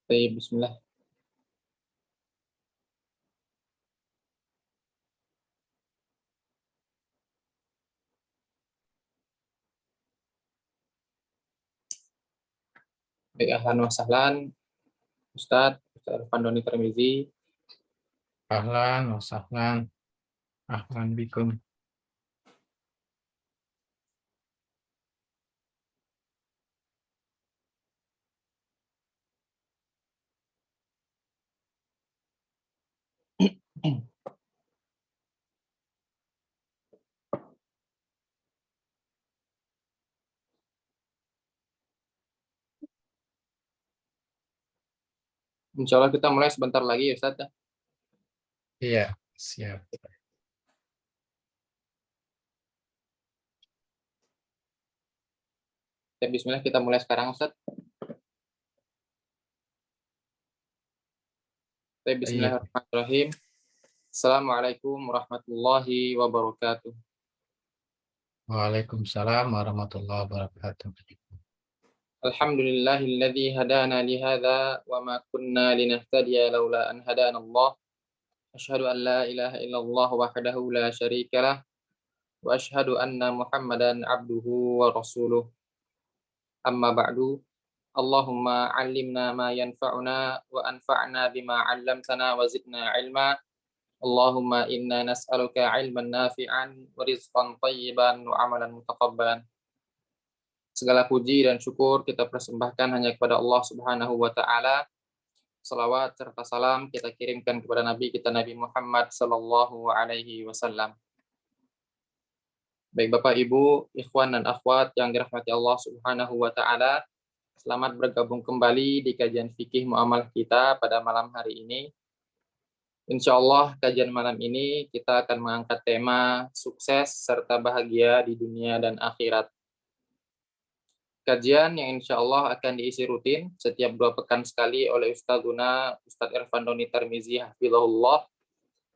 Baik, bismillah. Baik, ahlan wa sahlan, Ustadz Irfan Doni Tirmizi. Ahlan wa sahlan, ahlan bikum. Insya Allah kita mulai sebentar lagi ya Ustadz. Iya, siap. Ya, bismillah, kita mulai sekarang Ustadz. Ya, bismillahirrahmanirrahim. Assalamualaikum warahmatullahi wabarakatuh. Waalaikumsalam warahmatullahi wabarakatuh. Alhamdulillahilladzi hadana lihada wa ma kunna linahtadiya laula an hadana Allah. Asyhadu an la ilaha illallah wahdahu la syarikalah wa asyhadu anna Muhammadan abduhu wa rasuluh. Amma ba'du. Allahumma 'allimna ma yanfa'una wa anfa'na bima 'allamtana wa zidna 'ilma. Allahumma inna nas'aluka 'ilman nafi'an wa rizqan thayyiban wa 'amalan mutaqabbalan. Segala puji dan syukur kita persembahkan hanya kepada Allah Subhanahu wa taala. Salawat serta salam kita kirimkan kepada Nabi kita Nabi Muhammad sallallahu alaihi wasallam. Baik Bapak Ibu, ikhwan dan akhwat yang dirahmati Allah Subhanahu wa taala, selamat bergabung kembali di kajian fikih muamalah kita pada malam hari ini. Insya Allah kajian malam ini kita akan mengangkat tema sukses serta bahagia di dunia dan akhirat. Kajian yang insya Allah akan diisi rutin setiap 2 pekan sekali oleh Ustadz Irfan Doni Tirmizi Hafizahullah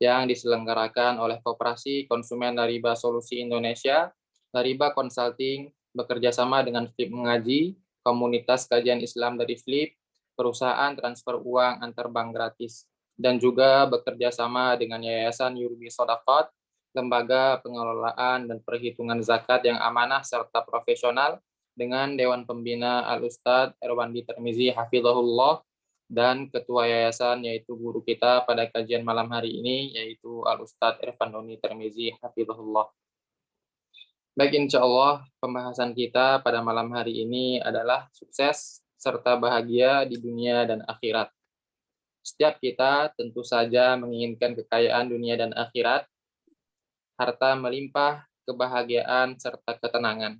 yang diselenggarakan oleh Koperasi Konsumen Lariba Solusi Indonesia, Lariba Consulting, bekerja sama dengan Flip Mengaji, Komunitas Kajian Islam dari Flip, perusahaan transfer uang antar bank gratis, dan juga bekerja sama dengan Yayasan Yurbi Shadaqat, lembaga pengelolaan dan perhitungan zakat yang amanah serta profesional, dengan Dewan Pembina Al-Ustadz Irfan Doni Tirmizi Hafizahullah, dan ketua yayasan yaitu guru kita pada kajian malam hari ini yaitu Al-Ustadz Irfan Doni Tirmizi Hafizahullah. Baik, insya Allah pembahasan kita pada malam hari ini adalah sukses serta bahagia di dunia dan akhirat. Setiap kita tentu saja menginginkan kekayaan dunia dan akhirat, harta melimpah, kebahagiaan, serta ketenangan.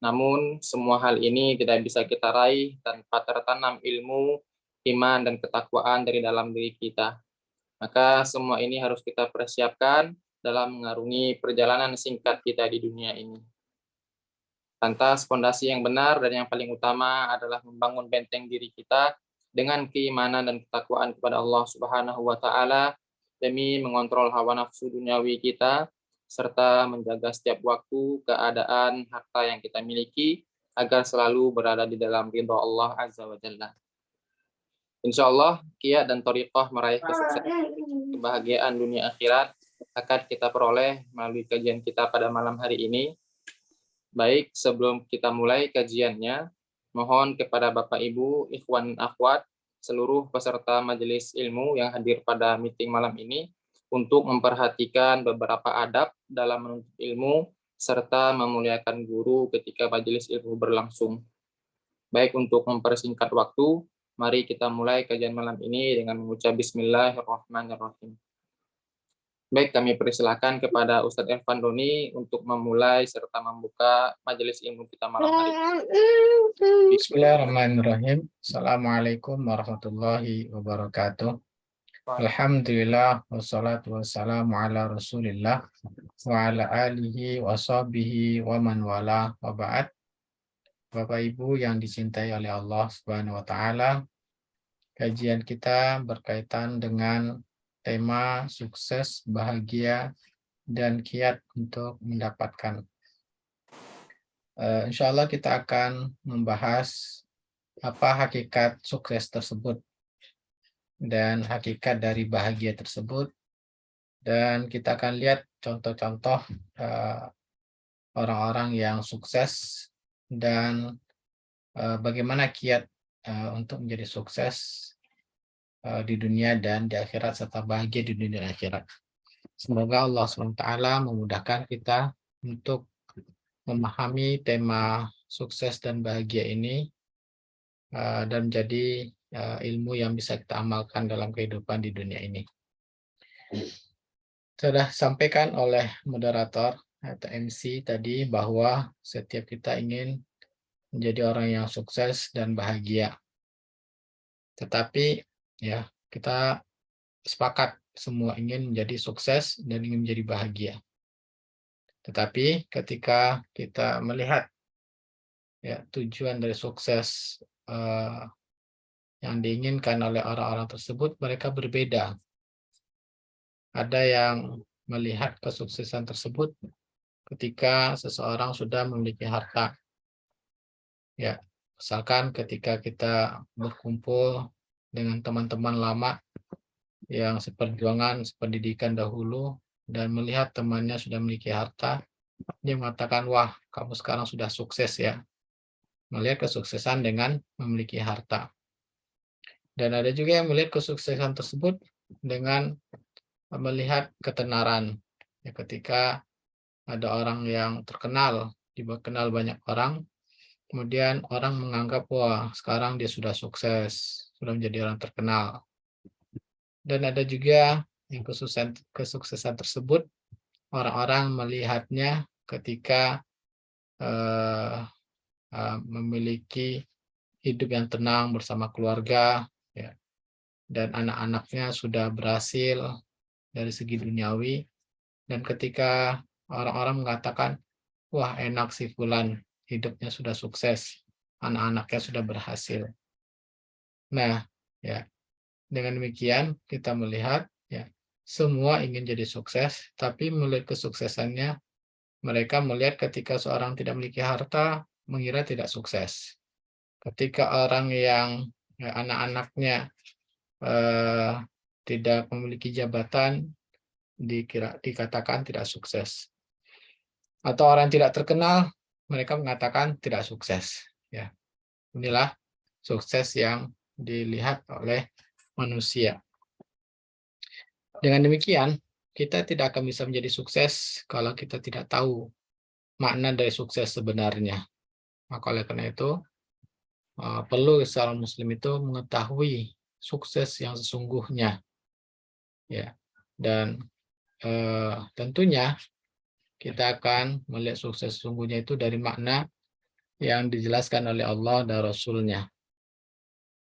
Namun, semua hal ini tidak bisa kita raih tanpa tertanam ilmu, iman, dan ketakwaan dari dalam diri kita. Maka semua ini harus kita persiapkan dalam mengarungi perjalanan singkat kita di dunia ini. Lantas, fondasi yang benar dan yang paling utama adalah membangun benteng diri kita dengan keimanan dan ketakwaan kepada Allah Subhanahu wa taala demi mengontrol hawa nafsu duniawi kita serta menjaga setiap waktu, keadaan, harta yang kita miliki agar selalu berada di dalam ridha Allah Azza wa Jalla. Insya Allah, kiat dan thariqah meraih kesuksesan, kebahagiaan dunia akhirat akan kita peroleh melalui kajian kita pada malam hari ini. Baik, sebelum kita mulai kajiannya, mohon kepada Bapak Ibu, ikhwan akhwat, seluruh peserta majelis ilmu yang hadir pada meeting malam ini, untuk memperhatikan beberapa adab dalam menuntut ilmu, serta memuliakan guru ketika majelis ilmu berlangsung. Baik, untuk mempersingkat waktu, mari kita mulai kajian malam ini dengan mengucap Bismillahirrahmanirrahim. Baik, kami persilakan kepada Ustadz Irfan Doni untuk memulai serta membuka majelis ilmu kita malam hari ini. Bismillahirrahmanirrahim. Assalamualaikum warahmatullahi wabarakatuh. Alhamdulillah wassalatu wassalamu ala Rasulillah wa ala alihi wa sahbihi wa man wala wa ba'd. Bapak Ibu yang dicintai oleh Allah Subhanahu wa taala, kajian kita berkaitan dengan tema sukses, bahagia, dan kiat untuk mendapatkan. Insya Allah kita akan membahas apa hakikat sukses tersebut. dan hakikat dari bahagia tersebut. Dan kita akan lihat contoh-contoh orang-orang yang sukses dan bagaimana kiat untuk menjadi sukses di dunia dan di akhirat, serta bahagia di dunia dan akhirat. Semoga Allah SWT memudahkan kita untuk memahami tema sukses dan bahagia ini dan menjadi ilmu yang bisa kita amalkan dalam kehidupan di dunia ini. Sudah sampaikan oleh moderator atau MC tadi bahwa setiap kita ingin menjadi orang yang sukses dan bahagia. Tetapi ya, kita sepakat semua ingin menjadi sukses dan ingin menjadi bahagia. Tetapi ketika kita melihat ya tujuan dari sukses yang diinginkan oleh orang-orang tersebut, mereka berbeda. Ada yang melihat kesuksesan tersebut ketika seseorang sudah memiliki harta. Ya, misalkan ketika kita berkumpul dengan teman-teman lama yang seperjuangan, sependidikan dahulu, dan melihat temannya sudah memiliki harta, dia mengatakan, wah, kamu sekarang sudah sukses ya. Melihat kesuksesan dengan memiliki harta. Dan ada juga yang melihat kesuksesan tersebut dengan melihat ketenaran. Ya, ketika ada orang yang terkenal, dikenal banyak orang, kemudian orang menganggap, wah, sekarang dia sudah sukses, sudah menjadi orang terkenal. Dan ada juga yang kesuksesan tersebut, orang-orang melihatnya ketika memiliki hidup yang tenang bersama keluarga, ya, dan anak-anaknya sudah berhasil dari segi duniawi, dan ketika orang-orang mengatakan, wah, enak si fulan, hidupnya sudah sukses, anak-anaknya sudah berhasil. Nah, ya, dengan demikian kita melihat ya semua ingin jadi sukses, tapi melihat kesuksesannya, mereka melihat ketika seorang tidak memiliki harta, mengira tidak sukses. Ketika orang yang ya, anak-anaknya tidak memiliki jabatan, dikatakan tidak sukses. Atau orang tidak terkenal, mereka mengatakan tidak sukses. Ya, inilah sukses yang dilihat oleh manusia. Dengan demikian, kita tidak akan bisa menjadi sukses kalau kita tidak tahu makna dari sukses sebenarnya. Maka oleh karena itu, perlu seorang muslim itu mengetahui sukses yang sesungguhnya. Ya. Dan tentunya kita akan melihat sukses sesungguhnya itu dari makna yang dijelaskan oleh Allah dan Rasul-Nya.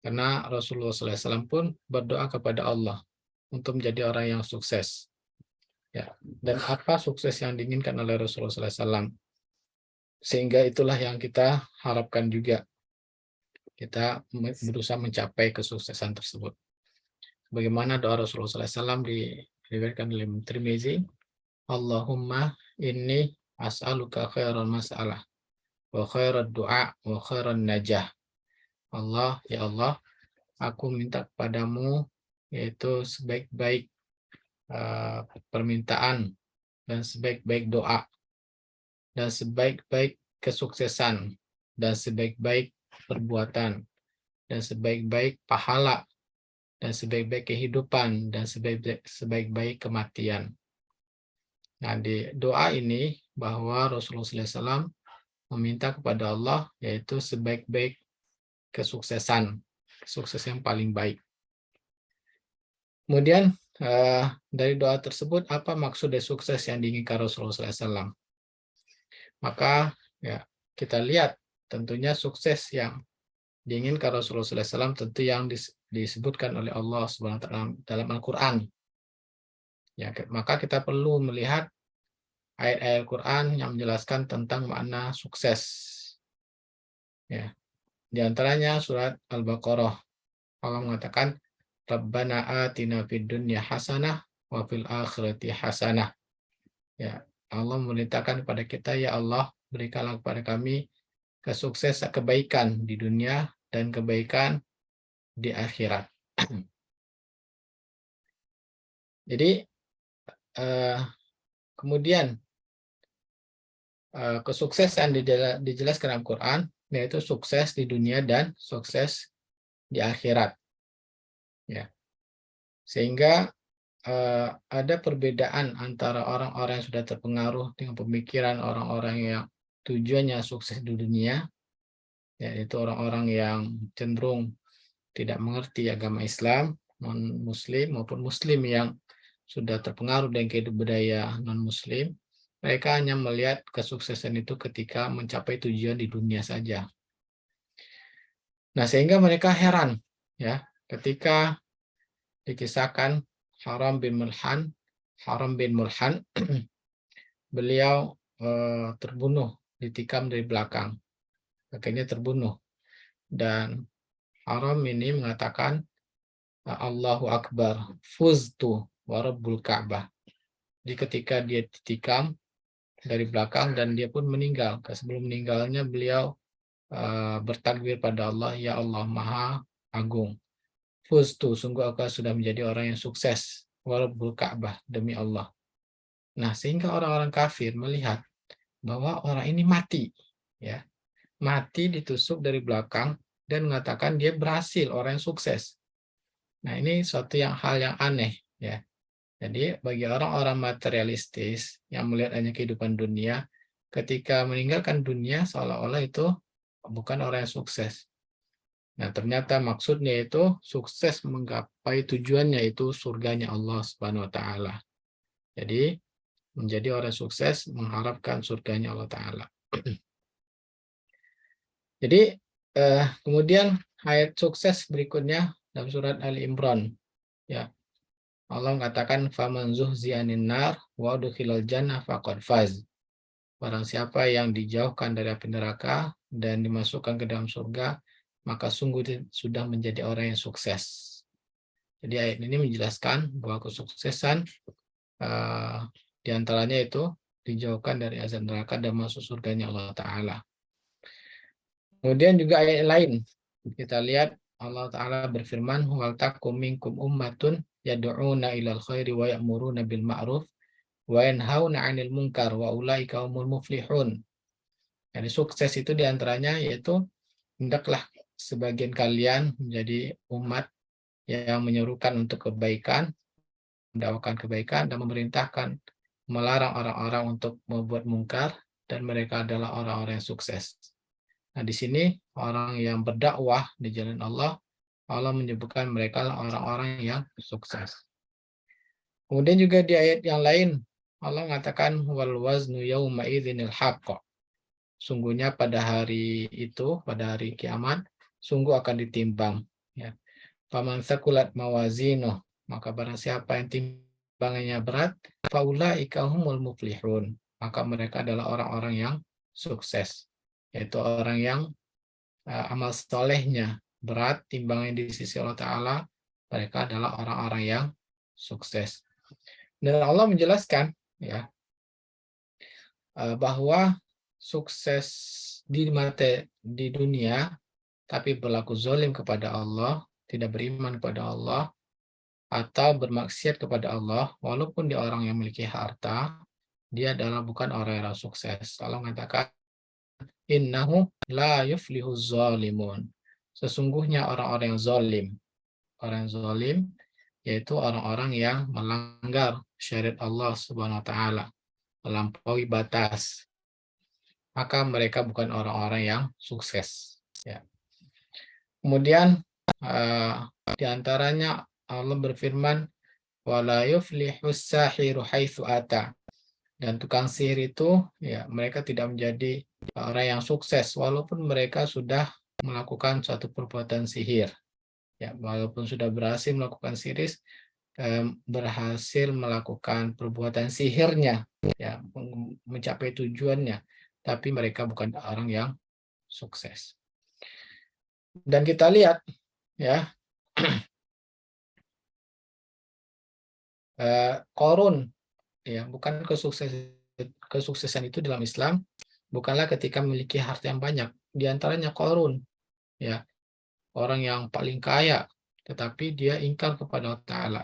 Karena Rasulullah SAW pun berdoa kepada Allah untuk menjadi orang yang sukses. Ya. Dan apa sukses yang diinginkan oleh Rasulullah SAW? Sehingga itulah yang kita harapkan juga. Kita berusaha mencapai kesuksesan tersebut. Bagaimana doa Rasulullah SAW diriwayatkan oleh Tirmizi, Allahumma inni as'aluka khairal mas'alah wa khairal du'a wa khairal najah. Allah, ya Allah, aku minta kepadamu yaitu sebaik-baik permintaan dan sebaik-baik doa dan sebaik-baik kesuksesan dan sebaik-baik perbuatan dan sebaik-baik pahala dan sebaik-baik kehidupan dan sebaik-baik kematian. Nah, di doa ini bahwa Rasulullah SAW meminta kepada Allah yaitu sebaik-baik kesuksesan, sukses yang paling baik. Kemudian dari doa tersebut apa maksud dari sukses yang diinginkan Rasulullah SAW? Maka ya kita lihat tentunya sukses yang diinginkan Rasulullah SAW tentu yang disebutkan oleh Allah SWT dalam Al-Quran. Ya, maka kita perlu melihat ayat-ayat Al-Quran yang menjelaskan tentang makna sukses. Ya, di antaranya surat Al-Baqarah. Allah mengatakan, Rabbana atina fid dunya hasanah wa fil akhirati hasanah. Ya, Allah memerintahkan kepada kita, ya Allah, berikanlah kepada kami kesuksesan, kebaikan di dunia dan kebaikan di akhirat. Jadi kemudian kesuksesan dijelaskan dalam Quran, yaitu sukses di dunia dan sukses di akhirat. Ya. Sehingga ada perbedaan antara orang-orang yang sudah terpengaruh dengan pemikiran orang-orang yang tujuannya sukses di dunia, yaitu orang-orang yang cenderung tidak mengerti agama Islam, non-Muslim maupun Muslim yang sudah terpengaruh dengan kehidupan budaya non-Muslim. Mereka hanya melihat kesuksesan itu ketika mencapai tujuan di dunia saja. Nah, sehingga mereka heran ya ketika dikisahkan Haram bin Mulhan, beliau terbunuh, ditikam dari belakang, akhirnya terbunuh. Dan Haram ini mengatakan, Allahu Akbar, fuztu wa rabbul Ka'bah. Jadi ketika dia ditikam dari belakang dan dia pun meninggal. Sebelum meninggalnya beliau bertakbir pada Allah, ya Allah Maha Agung. Fuztu, sungguh aku sudah menjadi orang yang sukses. Wa rabbul Ka'bah, demi Allah. Nah, sehingga orang-orang kafir melihat bahwa orang ini mati, ya, mati ditusuk dari belakang dan mengatakan dia berhasil, orang yang sukses. Nah, ini suatu hal yang aneh, ya. Jadi bagi orang-orang materialistis yang melihat hanya kehidupan dunia, ketika meninggalkan dunia seolah-olah itu bukan orang yang sukses. Nah, ternyata maksudnya itu sukses menggapai tujuannya itu surganya Allah Subhanahu wa taala. Jadi menjadi orang sukses mengharapkan surganya Allah taala. Jadi kemudian ayat sukses berikutnya dalam surat Ali Imran, ya. Allah mengatakan faman zuhzi'anin nar wa udkhilal jannah faqad faz. Barang siapa yang dijauhkan dari api neraka dan dimasukkan ke dalam surga, maka sungguh sudah menjadi orang yang sukses. Jadi ayat ini menjelaskan bahwa kesuksesan diantaranya itu dijauhkan dari azab neraka dan masuk surganya Allah Ta'ala. Kemudian juga ayat lain, kita lihat Allah Ta'ala berfirman, wal takum minkum ummatun yad'una ilal khairi wa ya'muruna bil ma'ruf wa yanhauna 'anil munkar wa ulaika humul muflihun. Jadi sukses itu diantaranya yaitu hendaklah sebagian kalian menjadi umat yang menyerukan untuk kebaikan, mendakwakan kebaikan dan memerintahkan melarang orang-orang untuk membuat mungkar, dan mereka adalah orang-orang yang sukses. Nah, di sini orang yang berdakwah di jalan Allah, Allah menyebutkan mereka orang-orang yang sukses. Kemudian juga di ayat yang lain, Allah mengatakan wal waznu yauma idzinil haqq. Sungguhnya pada hari itu, pada hari kiamat, sungguh akan ditimbang. Ya. Faman sakulat mawazinuh, maka barang siapa yang timbangannya berat, faulaika humul muflihun, maka mereka adalah orang-orang yang sukses, yaitu orang yang amal solehnya berat, timbangnya di sisi Allah Ta'ala, mereka adalah orang-orang yang sukses. Dan Allah menjelaskan ya bahwa sukses di dunia tapi berlaku zalim kepada Allah, tidak beriman kepada Allah, atau bermaksiat kepada Allah, walaupun dia orang yang memiliki harta, dia adalah bukan orang yang sukses. Allah mengatakan innahu la yuflihu zalimun. Sesungguhnya orang-orang yang zalim, orang yang zalim yaitu orang-orang yang melanggar syariat Allah Subhanahu wa taala, melampaui batas, maka mereka bukan orang-orang yang sukses, ya. Kemudian di antaranya Allah berfirman wala yuflihus sahiru haitsu ata. Dan tukang sihir itu ya mereka tidak menjadi orang yang sukses walaupun mereka sudah melakukan suatu perbuatan sihir. Ya, walaupun sudah berhasil melakukan sihir, berhasil melakukan perbuatan sihirnya, ya, mencapai tujuannya, tapi mereka bukan orang yang sukses. Dan kita lihat ya Qarun, ya, bukan kesuksesan itu dalam Islam bukanlah ketika memiliki harta yang banyak. Di antaranya Qarun, ya, orang yang paling kaya, tetapi dia ingkar kepada Allah Ta'ala.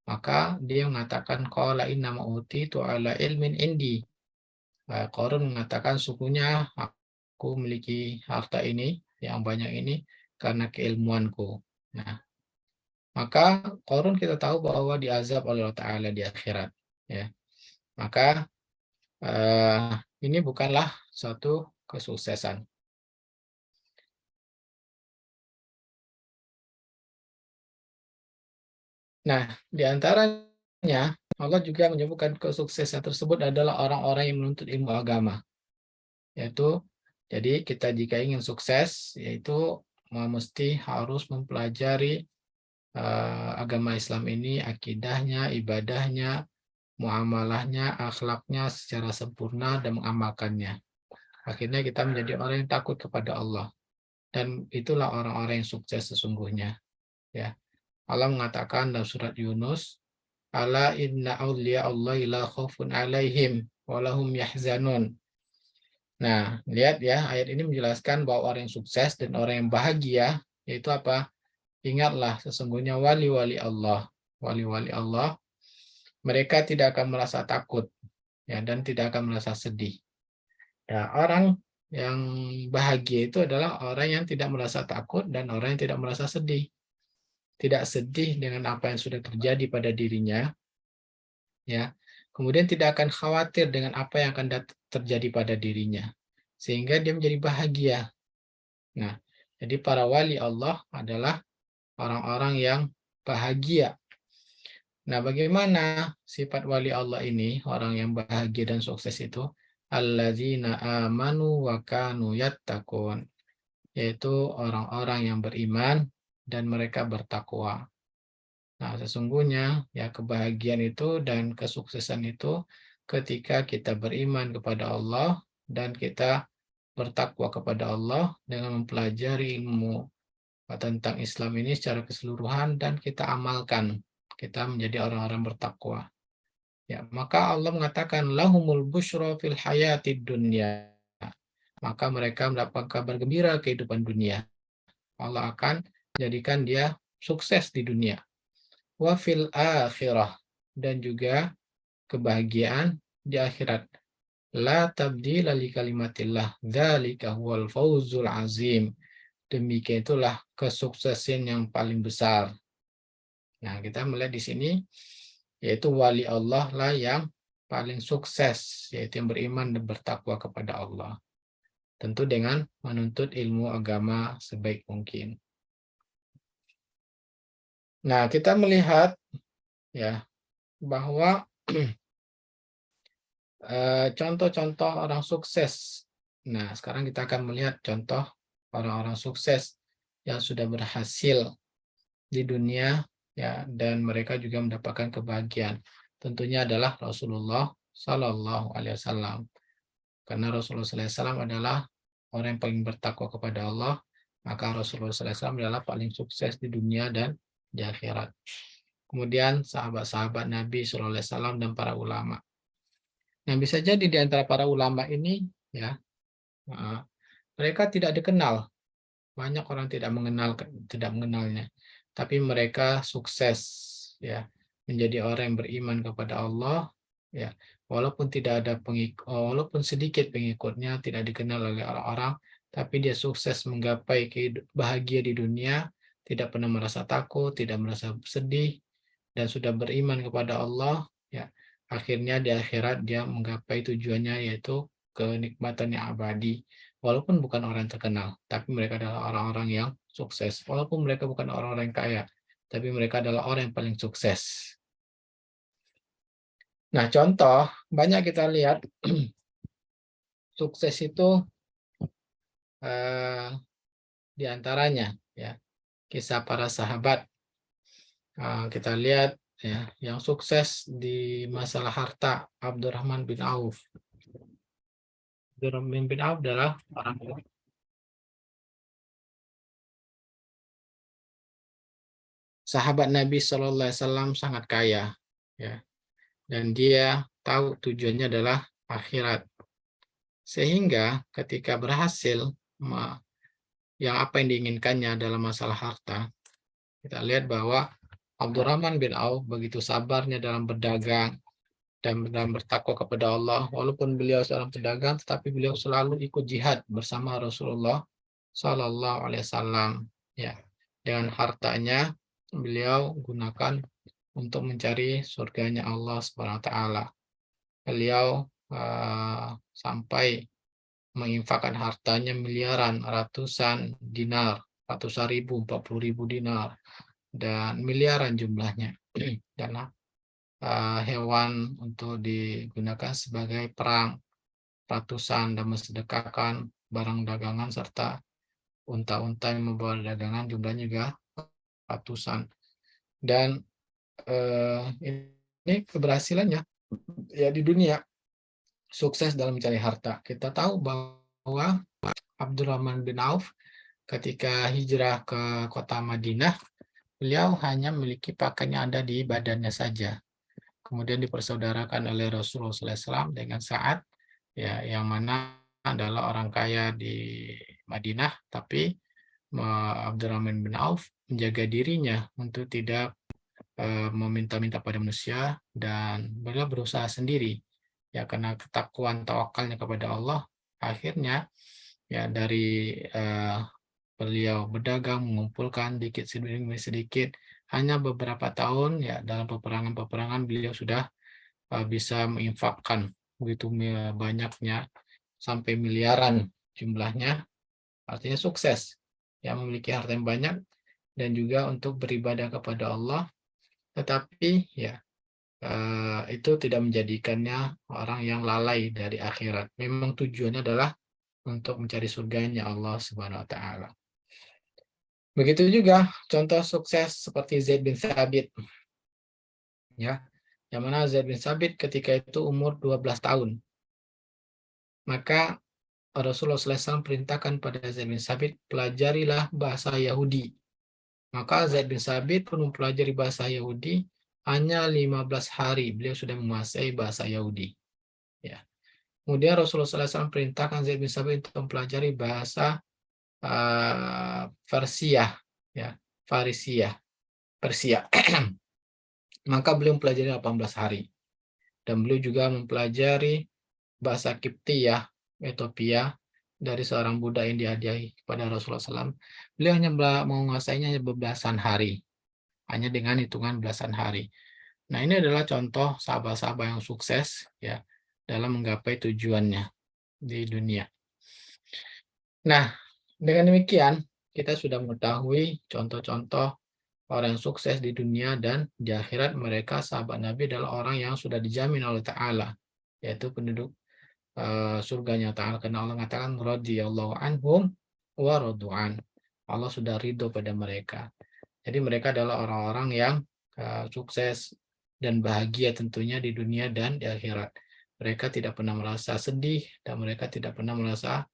Maka dia mengatakan qala inna ma utitu ala ilmin indi. Qarun mengatakan sukunya aku memiliki harta ini yang banyak ini karena keilmuanku. Nah, maka Qarun kita tahu bahwa diazab oleh Allah Ta'ala di akhirat. Ya. Maka ini bukanlah suatu kesuksesan. Nah, di antaranya Allah juga menyebutkan kesuksesan tersebut adalah orang-orang yang menuntut ilmu agama. Yaitu, jadi kita jika ingin sukses, yaitu mesti harus mempelajari agama Islam ini, akidahnya, ibadahnya, muamalahnya, akhlaknya secara sempurna dan mengamalkannya. Akhirnya kita menjadi orang yang takut kepada Allah. Dan itulah orang-orang yang sukses sesungguhnya. Ya. Allah mengatakan dalam surat Yunus, ala inna awliya Allah la khaufun alaihim walahum yahzanun. Nah, lihat ya, ayat ini menjelaskan bahwa orang yang sukses dan orang yang bahagia, yaitu apa? Ingatlah, sesungguhnya wali-wali Allah. Wali-wali Allah, mereka tidak akan merasa takut ya, dan tidak akan merasa sedih. Ya, orang yang bahagia itu adalah orang yang tidak merasa takut dan orang yang tidak merasa sedih. Tidak sedih dengan apa yang sudah terjadi pada dirinya, ya. Kemudian tidak akan khawatir dengan apa yang akan terjadi pada dirinya, sehingga dia menjadi bahagia. Nah, jadi para wali Allah adalah orang-orang yang bahagia. Nah, bagaimana sifat wali Allah ini, orang yang bahagia dan sukses itu? Alladzina amanu wa kanu yattaqun, yaitu orang-orang yang beriman dan mereka bertakwa. Nah, sesungguhnya ya kebahagiaan itu dan kesuksesan itu ketika kita beriman kepada Allah dan kita bertakwa kepada Allah dengan mempelajari ilmu tentang Islam ini secara keseluruhan dan kita amalkan. Kita menjadi orang-orang bertakwa. Ya, maka Allah mengatakan lahumul busyra fil hayatid dunya. Maka mereka mendapat kabar gembira kehidupan dunia. Allah akan jadikan dia sukses di dunia. Wa fil akhirah, dan juga kebahagiaan di akhirat. La tabdila li kalimatillah, dzalika huwal fawzul azim. Demikian itulah kesuksesan yang paling besar. Nah, kita melihat di sini yaitu wali Allah lah yang paling sukses, yaitu yang beriman dan bertakwa kepada Allah. Tentu dengan menuntut ilmu agama sebaik mungkin. Nah, kita melihat ya bahwa contoh-contoh orang sukses. Nah, sekarang kita akan melihat contoh orang-orang sukses yang sudah berhasil di dunia ya, dan mereka juga mendapatkan kebahagiaan. Tentunya adalah Rasulullah Sallallahu Alaihi Wasallam. Karena Rasulullah Sallallahu Alaihi Wasallam adalah orang yang paling bertakwa kepada Allah, maka Rasulullah Sallallahu Alaihi Wasallam adalah paling sukses di dunia dan di akhirat. Kemudian sahabat-sahabat Nabi Sallallahu Alaihi Wasallam dan para ulama. Nah, bisa jadi di antara para ulama ini ya mereka tidak dikenal, banyak orang tidak mengenalnya, tapi mereka sukses ya menjadi orang yang beriman kepada Allah ya, walaupun tidak ada walaupun sedikit pengikutnya, tidak dikenal oleh orang-orang, tapi dia sukses menggapai bahagia di dunia, tidak pernah merasa takut, tidak merasa sedih, dan sudah beriman kepada Allah ya. Akhirnya di akhirat dia menggapai tujuannya, yaitu kenikmatan yang abadi. Walaupun bukan orang yang terkenal, tapi mereka adalah orang-orang yang sukses. Walaupun mereka bukan orang-orang yang kaya, tapi mereka adalah orang yang paling sukses. Nah, contoh banyak kita lihat sukses itu di antaranya ya kisah para sahabat. Kita lihat ya, yang sukses di masalah harta, Abdurrahman bin Auf. Abdurrahman bin Auf adalah orang sahabat Nabi Shallallahu Alaihi Wasallam, sangat kaya, ya, dan dia tahu tujuannya adalah akhirat. Sehingga ketika berhasil, yang apa yang diinginkannya dalam masalah harta, kita lihat bahwa Abdurrahman bin Auf begitu sabarnya dalam berdagang dan dalam bertakwa kepada Allah. Walaupun beliau seorang pedagang, tetapi beliau selalu ikut jihad bersama Rasulullah Shallallahu Alaihi Wasallam. Ya, dengan hartanya beliau gunakan untuk mencari surganya Allah Subhanahu Wa Taala. Beliau sampai menginfakkan hartanya miliaran, ratusan dinar, ratusan ribu, 40.000 dinar, dan miliaran jumlahnya. Dan hewan untuk digunakan sebagai perang, ratusan, dan mensedekahkan barang dagangan serta unta-unta yang membawa dagangan jumlahnya juga ratusan. Dan ini keberhasilannya ya di dunia, sukses dalam mencari harta. Kita tahu bahwa Abdurrahman bin Auf ketika hijrah ke kota Madinah, beliau hanya memiliki pakaian yang ada di badannya saja. Kemudian dipersaudarakan oleh Rasulullah SAW dengan Sa'ad, ya, yang mana adalah orang kaya di Madinah, tapi Abdurrahman bin Auf menjaga dirinya untuk tidak meminta-minta pada manusia, dan beliau berusaha sendiri, ya, karena ketakwaan tawakalnya kepada Allah. Akhirnya ya dari beliau berdagang, mengumpulkan dikit demi sedikit, hanya beberapa tahun ya dalam peperangan beliau sudah bisa menginfakkan begitu banyaknya sampai miliaran jumlahnya, artinya sukses ya, memiliki harta yang banyak dan juga untuk beribadah kepada Allah. Tetapi ya itu tidak menjadikannya orang yang lalai dari akhirat. Memang tujuannya adalah untuk mencari surganya Allah Subhanahu Wa Taala. Begitu juga contoh sukses seperti Zaid bin Thabit, ya, yang mana Zaid bin Thabit ketika itu umur 12 tahun. Maka Rasulullah SAW perintahkan pada Zaid bin Thabit, pelajarilah bahasa Yahudi. Maka Zaid bin Thabit pun mempelajari bahasa Yahudi, hanya 15 hari beliau sudah menguasai bahasa Yahudi. Ya. Kemudian Rasulullah SAW perintahkan Zaid bin Thabit untuk mempelajari bahasa Persia, ya, Persia. Maka beliau mempelajari 18 hari. Dan beliau juga mempelajari bahasa Kiptiyah, Ethiopia, dari seorang budak yang dihadiahi kepada Rasulullah SAW. Beliau hanya menguasainya belasan hari, hanya dengan hitungan belasan hari. Nah, ini adalah contoh sahabat-sahabat yang sukses ya dalam menggapai tujuannya di dunia. Nah, dengan demikian kita sudah mengetahui contoh-contoh orang yang sukses di dunia, dan di akhirat mereka sahabat Nabi adalah orang yang sudah dijamin oleh Ta'ala, yaitu penduduk surganya Ta'ala, karena Allah mengatakan radhiyallahu anhum wa radu'an. Allah sudah ridho pada mereka. Jadi mereka adalah orang-orang yang sukses dan bahagia tentunya di dunia dan di akhirat. Mereka tidak pernah merasa sedih dan mereka tidak pernah merasa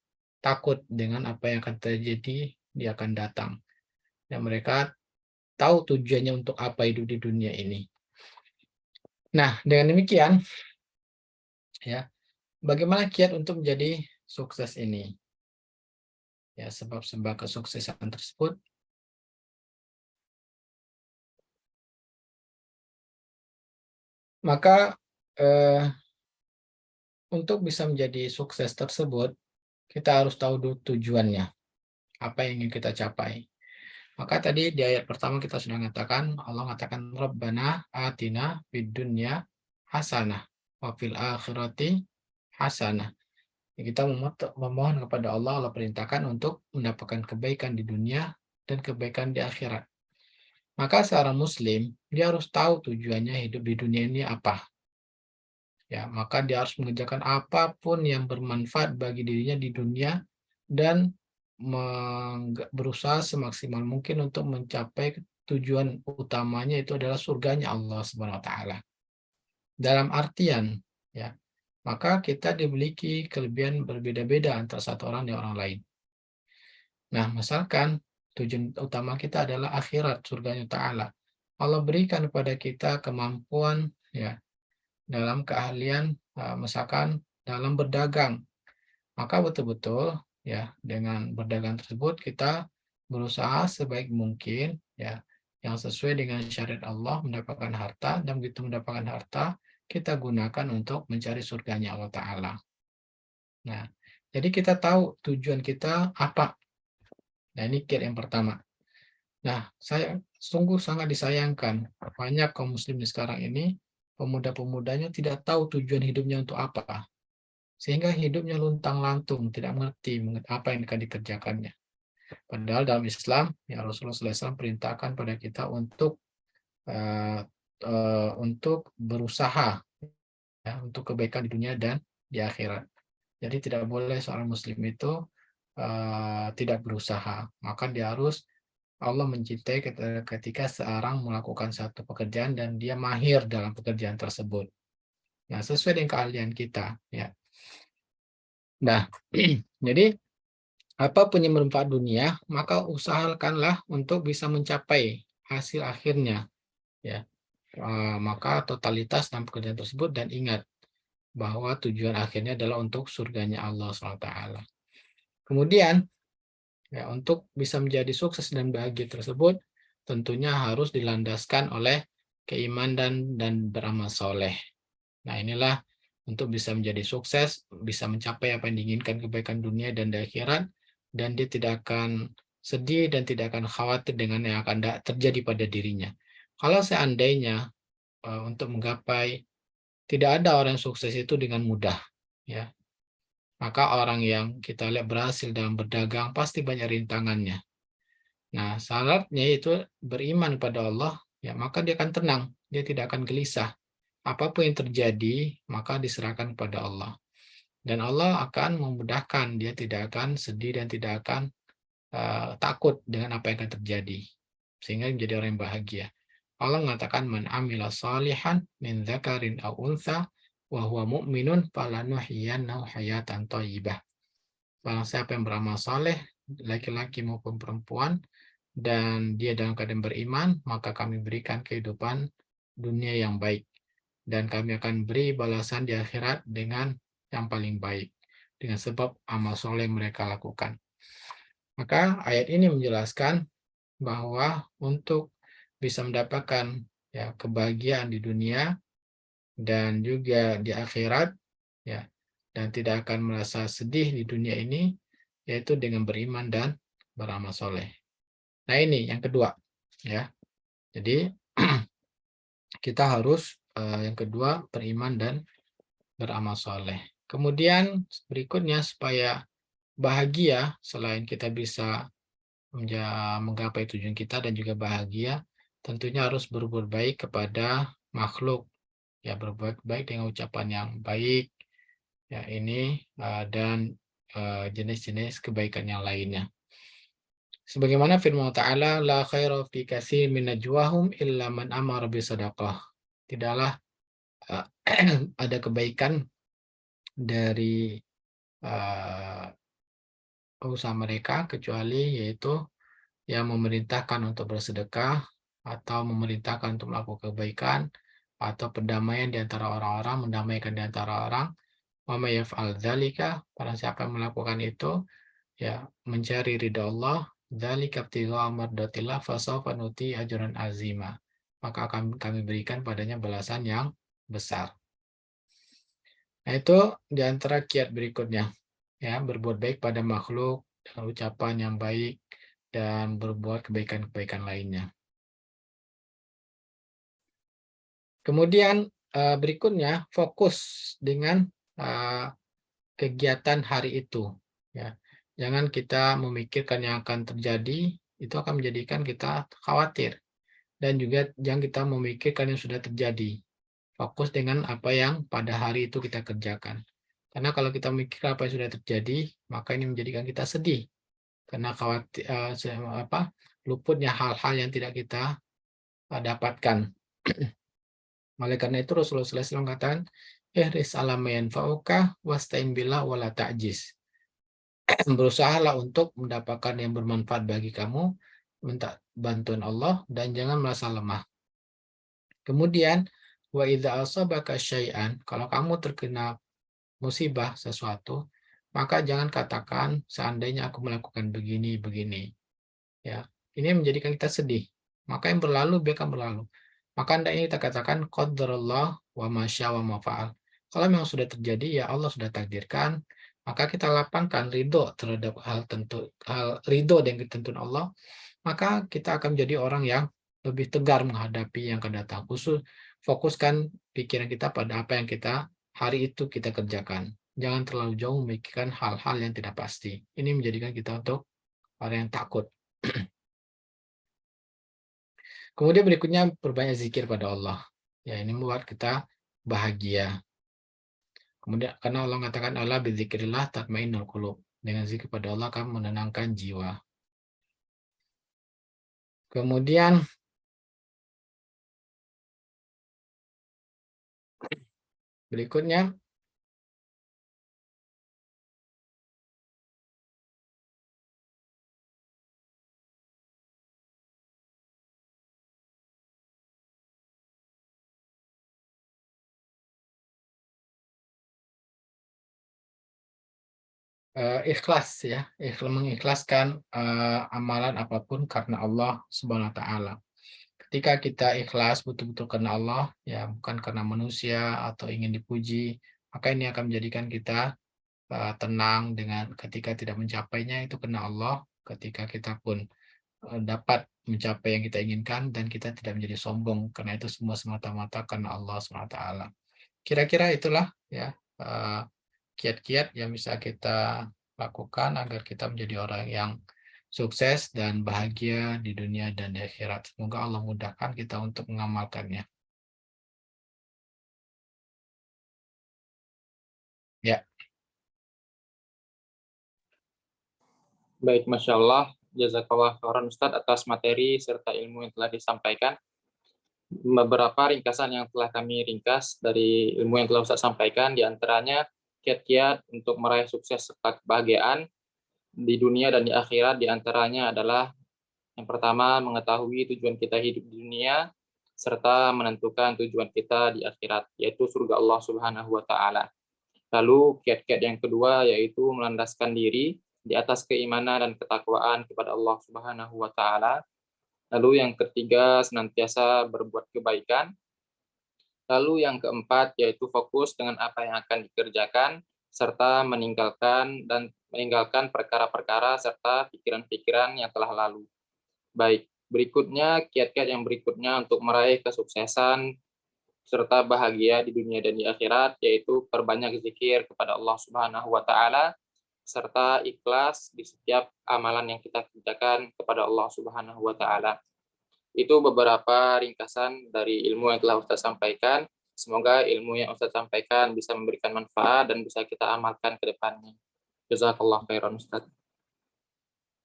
takut dengan apa yang akan terjadi di akan datang. Dan mereka tahu tujuannya untuk apa hidup di dunia ini. Nah, dengan demikian, ya, bagaimana kiat untuk menjadi sukses ini? Ya, sebab-sebab kesuksesan tersebut. Maka untuk bisa menjadi sukses tersebut, kita harus tahu dulu tujuannya, apa yang ingin kita capai. Maka tadi di ayat pertama kita sudah mengatakan, Allah mengatakan Rabbana atina fid dunya hasanah wa fil akhirati hasanah. Kita memohon kepada Allah, Allah perintahkan untuk mendapatkan kebaikan di dunia dan kebaikan di akhirat. Maka seorang muslim, dia harus tahu tujuannya hidup di dunia ini apa. Ya, maka dia harus mengerjakan apapun yang bermanfaat bagi dirinya di dunia dan berusaha semaksimal mungkin untuk mencapai tujuan utamanya, itu adalah surganya Allah Subhanahu wa taala. Dalam artian, ya, maka kita dimiliki kelebihan berbeda-beda antara satu orang dan orang lain. Nah, misalkan tujuan utama kita adalah akhirat, surganya Ta'ala. Allah berikan kepada kita kemampuan ya dalam keahlian, misalkan dalam berdagang. Maka betul-betul ya dengan berdagang tersebut kita berusaha sebaik mungkin ya yang sesuai dengan syariat Allah, mendapatkan harta, dan begitu mendapatkan harta, kita gunakan untuk mencari surganya Allah Ta'ala. Nah, jadi kita tahu tujuan kita apa. Nah, ini kiat yang pertama. Nah, saya sungguh sangat disayangkan banyak kaum muslimin sekarang ini, pemuda-pemudanya tidak tahu tujuan hidupnya untuk apa. Sehingga hidupnya luntang-lantung, tidak mengerti apa yang akan dikerjakannya. Padahal dalam Islam, ya Rasulullah SAW perintahkan pada kita untuk berusaha, ya, untuk kebaikan di dunia dan di akhirat. Jadi tidak boleh seorang muslim itu tidak berusaha. Maka dia harus, Allah mencintai ketika seorang melakukan satu pekerjaan dan dia mahir dalam pekerjaan tersebut. Nah, sesuai dengan keahlian kita, ya. Nah, jadi apapun yang bermanfaat dunia, maka usahakanlah untuk bisa mencapai hasil akhirnya, ya. Maka totalitas dalam pekerjaan tersebut, dan ingat bahwa tujuan akhirnya adalah untuk surganya Allah SWT. Kemudian, ya, untuk bisa menjadi sukses dan bahagia tersebut, tentunya harus dilandaskan oleh keimanan dan beramal soleh. Nah, inilah untuk bisa menjadi sukses, bisa mencapai apa yang diinginkan, kebaikan dunia dan di akhirat, dan dia tidak akan sedih dan tidak akan khawatir dengan yang akan terjadi pada dirinya. Kalau seandainya untuk menggapai, tidak ada orang yang sukses itu dengan mudah, ya. Maka orang yang kita lihat berhasil dalam berdagang pasti banyak rintangannya. Nah, syaratnya itu beriman pada Allah, ya, maka dia akan tenang, dia tidak akan gelisah. Apapun yang terjadi, maka diserahkan kepada Allah. Dan Allah akan memudahkan, dia tidak akan sedih dan tidak akan takut dengan apa yang akan terjadi. Sehingga menjadi orang yang bahagia. Allah mengatakan, man amila salihan min dzakarin aw untha wa huwa mu'minun falanuhyiyannahu hayatan thayyibah. Barang siapa yang beramal saleh, laki-laki maupun perempuan, dan dia dalam keadaan beriman, maka kami berikan kehidupan dunia yang baik. Dan kami akan beri balasan di akhirat dengan yang paling baik, dengan sebab amal soleh yang mereka lakukan. Maka ayat ini menjelaskan bahwa untuk bisa mendapatkan, ya, kebahagiaan di dunia dan juga di akhirat, ya, dan tidak akan merasa sedih di dunia ini, yaitu dengan beriman dan beramal soleh. Nah, ini yang kedua, ya. Jadi kita harus yang kedua beriman dan beramal soleh. Kemudian berikutnya, supaya bahagia, selain kita bisa menggapai tujuan kita dan juga bahagia, tentunya harus berbuat baik kepada makhluk, ya, berbuat baik dengan ucapan yang baik, ya, ini dan jenis-jenis kebaikan yang lainnya. Sebagaimana firman Ta'ala, la khaira fi katsir min najwahum illa man amara bi shadaqah. Tidaklah ada kebaikan dari usaha mereka kecuali yaitu yang memerintahkan untuk bersedekah, atau memerintahkan untuk melakukan kebaikan, atau perdamaian di antara orang-orang, mendamaikan di antara orang. Wa may yaf'al dzalika, barang siapa yang melakukan itu, ya, mencari ridha Allah, dzalika ibtigha'a mardatillah fasawfa nuti ajran azima. Maka akan kami berikan padanya balasan yang besar. Nah, itu di antara kiat berikutnya, ya, berbuat baik pada makhluk dengan ucapan yang baik dan berbuat kebaikan-kebaikan lainnya. Kemudian berikutnya, fokus dengan kegiatan hari itu, ya. Jangan kita memikirkan yang akan terjadi, itu akan menjadikan kita khawatir. Dan juga jangan kita memikirkan yang sudah terjadi. Fokus dengan apa yang pada hari itu kita kerjakan. Karena kalau kita mikir apa yang sudah terjadi, maka ini menjadikan kita sedih. Karena khawatir, luputnya hal-hal yang tidak kita dapatkan. Oleh karena itu Rasulullah SAW mengatakan, ihris ala ma yanfa'uka wasta'in billah wala ta'jiz. Berusahalah untuk mendapatkan yang bermanfaat bagi kamu, minta bantuan Allah, dan jangan merasa lemah. Kemudian, wa idza asabaka syai'an, kalau kamu terkena musibah sesuatu, maka jangan katakan seandainya aku melakukan begini. Ya, ini menjadikan kita sedih. Maka yang berlalu biarkan berlalu. Maka hendaknya kita katakan qadarullah wa masya wa mafa'al. Kalau memang sudah terjadi, ya Allah sudah takdirkan, maka kita lapangkan ridho terhadap hal ridho yang ditentukan Allah, maka kita akan menjadi orang yang lebih tegar menghadapi yang akan datang. Khusus fokuskan pikiran kita pada apa yang kita hari itu kita kerjakan. Jangan terlalu jauh memikirkan hal-hal yang tidak pasti. Ini menjadikan kita untuk orang yang takut. Kemudian berikutnya perbanyak zikir pada Allah. Ya, ini membuat kita bahagia. Kemudian karena Allah mengatakan Allah bidzikrillah tatmainnul qulub. Dengan zikir pada Allah akan menenangkan jiwa. Kemudian berikutnya ikhlas ya, mengikhlaskan amalan apapun karena Allah Subhanahu wa taala. Ketika kita ikhlas betul-betul karena Allah, ya bukan karena manusia atau ingin dipuji, maka ini akan menjadikan kita tenang dengan ketika tidak mencapainya itu karena Allah, ketika kita pun dapat mencapai yang kita inginkan dan kita tidak menjadi sombong karena itu semua semata-mata karena Allah Subhanahu wa taala. Kira-kira itulah ya kiat-kiat yang bisa kita lakukan agar kita menjadi orang yang sukses dan bahagia di dunia dan di akhirat. Semoga Allah mudahkan kita untuk mengamalkannya. Ya, Baik, Masya Allah. Jazakallah khairan Ustadz atas materi serta ilmu yang telah disampaikan. Beberapa ringkasan yang telah kami ringkas dari ilmu yang telah Ustadz sampaikan, diantaranya kiat-kiat untuk meraih sukses serta kebahagiaan di dunia dan di akhirat, diantaranya adalah yang pertama, mengetahui tujuan kita hidup di dunia, serta menentukan tujuan kita di akhirat, yaitu surga Allah Subhanahu wa Ta'ala. Lalu, kiat-kiat yang kedua yaitu melandaskan diri di atas keimanan dan ketakwaan kepada Allah Subhanahu wa Ta'ala. Lalu, yang ketiga, senantiasa berbuat kebaikan. Lalu, yang keempat yaitu fokus dengan apa yang akan dikerjakan, serta meninggalkan perkara-perkara serta pikiran-pikiran yang telah lalu. Baik, berikutnya kiat-kiat yang berikutnya untuk meraih kesuksesan serta bahagia di dunia dan di akhirat, yaitu perbanyak zikir kepada Allah Subhanahu wa Ta'ala, serta ikhlas di setiap amalan yang kita kerjakan kepada Allah Subhanahu wa Ta'ala. Itu beberapa ringkasan dari ilmu yang telah Ustaz sampaikan. Semoga ilmu yang Ustaz sampaikan bisa memberikan manfaat dan bisa kita amalkan ke depannya. Jazakallah khairan Ustaz.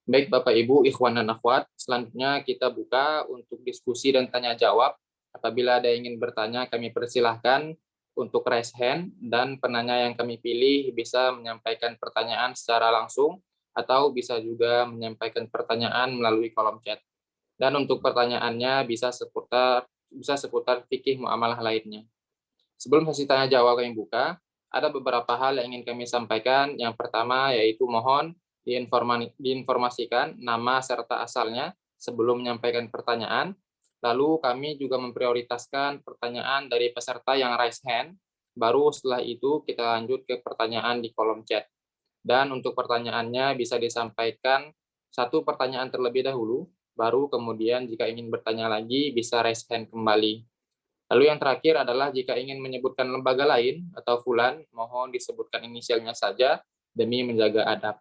Baik Bapak Ibu, ikhwan dan akhwat, selanjutnya kita buka untuk diskusi dan tanya jawab. Apabila ada yang ingin bertanya, kami persilahkan untuk raise hand, dan penanya yang kami pilih bisa menyampaikan pertanyaan secara langsung, atau bisa juga menyampaikan pertanyaan melalui kolom chat. Dan untuk pertanyaannya bisa seputar fikih muamalah lainnya. Sebelum sesi tanya jawab kami buka, ada beberapa hal yang ingin kami sampaikan. Yang pertama yaitu mohon diinformasikan nama serta asalnya sebelum menyampaikan pertanyaan. Lalu kami juga memprioritaskan pertanyaan dari peserta yang raise hand. Baru setelah itu kita lanjut ke pertanyaan di kolom chat. Dan untuk pertanyaannya bisa disampaikan satu pertanyaan terlebih dahulu, baru kemudian jika ingin bertanya lagi bisa raise hand kembali. Lalu yang terakhir adalah jika ingin menyebutkan lembaga lain atau fulan, mohon disebutkan inisialnya saja demi menjaga adab.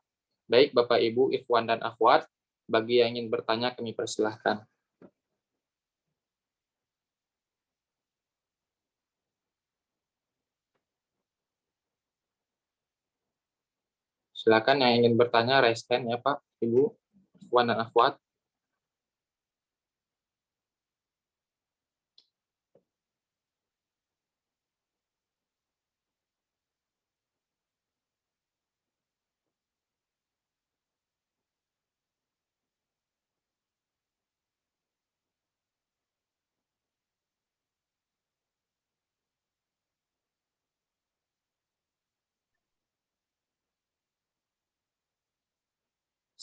Baik Bapak Ibu, ikhwan dan akhwat, bagi yang ingin bertanya kami persilahkan. Silakan yang ingin bertanya, raise hand ya Pak, Ibu, ikhwan dan akhwat.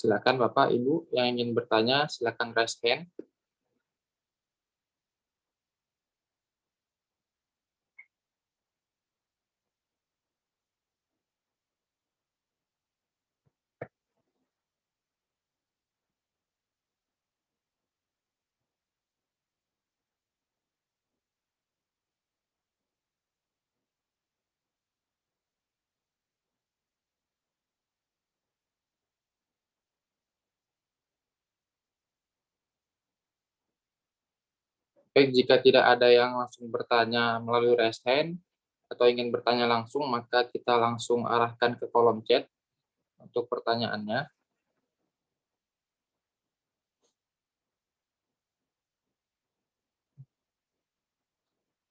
Silakan Bapak, Ibu yang ingin bertanya, silakan raise hand. Baik, jika tidak ada yang langsung bertanya melalui raise hand atau ingin bertanya langsung, maka kita langsung arahkan ke kolom chat untuk pertanyaannya.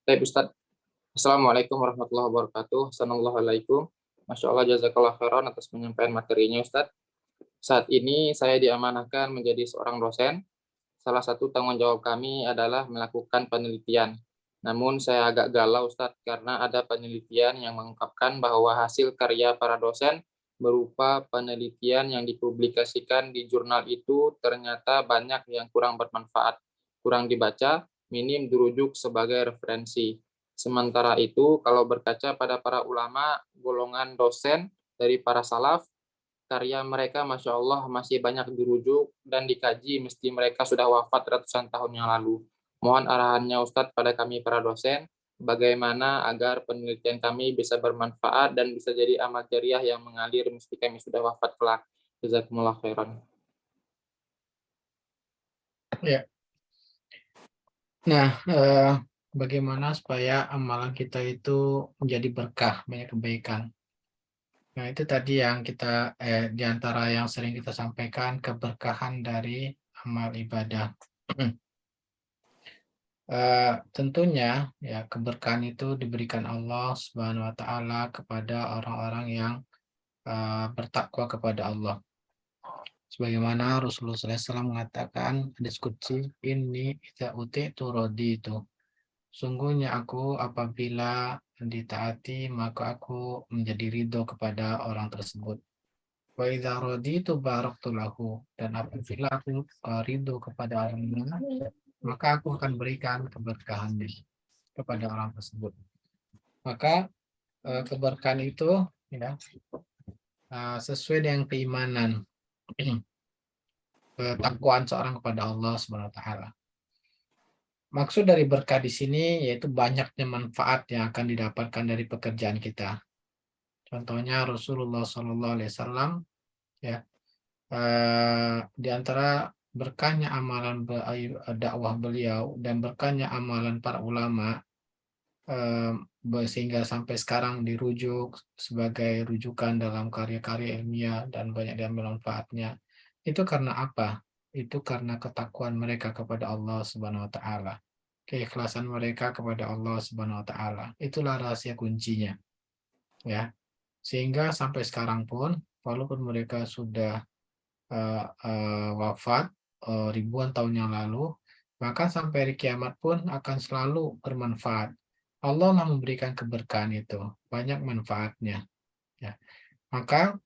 Baik, Ustaz. Assalamualaikum warahmatullahi wabarakatuh. Assalamualaikum. Masya Allah, jazakallah khairan atas penyampaian materinya, Ustaz. Saat ini saya diamanahkan menjadi seorang dosen. Salah satu tanggung jawab kami adalah melakukan penelitian. Namun saya agak galau, Ustaz, karena ada penelitian yang mengungkapkan bahwa hasil karya para dosen berupa penelitian yang dipublikasikan di jurnal itu ternyata banyak yang kurang bermanfaat, kurang dibaca, minim dirujuk sebagai referensi. Sementara itu, kalau berkaca pada para ulama, golongan dosen dari para salaf, karya mereka Masya Allah masih banyak dirujuk dan dikaji meski mereka sudah wafat ratusan tahun yang lalu. Mohon arahannya Ustadz pada kami para dosen, bagaimana agar penelitian kami bisa bermanfaat dan bisa jadi amal jariah yang mengalir meski kami sudah wafat kelak. Jazakumullah khairan. Ya. Nah, bagaimana supaya amalan kita itu menjadi berkah, banyak kebaikan. Nah, itu tadi yang kita di antara yang sering kita sampaikan, keberkahan dari amal ibadah. Tentunya ya keberkahan itu diberikan Allah Subhanahu wa taala kepada orang-orang yang bertakwa kepada Allah. Sebagaimana Rasulullah SAW mengatakan hadis qudsi, ini idza uti'tu raditu. Sungguhnya aku apabila ditaati maka aku menjadi ridho kepada orang tersebut. Wa idza raditu baraktu lahu, dan apabila aku ridho kepada orang lain maka aku akan berikan keberkahannya kepada orang tersebut. Maka keberkahan itu ya sesuai dengan keimanan, ketakwaan seorang kepada Allah Subhanahu wa taala. Maksud dari berkah di sini yaitu banyaknya manfaat yang akan didapatkan dari pekerjaan kita. Contohnya Rasulullah SAW ya, di antara berkahnya amalan dakwah beliau dan berkahnya amalan para ulama, sehingga sampai sekarang dirujuk sebagai rujukan dalam karya-karya ilmiah dan banyak diambil manfaatnya. Itu karena apa? Itu karena ketakwaan mereka kepada Allah Subhanahu wa taala. Keikhlasan mereka kepada Allah Subhanahu wa taala. Itulah rahasia kuncinya. Ya. Sehingga sampai sekarang pun walaupun mereka sudah wafat ribuan tahun yang lalu, maka sampai hari kiamat pun akan selalu bermanfaat. Allah lah memberikan keberkahan itu, banyak manfaatnya. Ya. Maka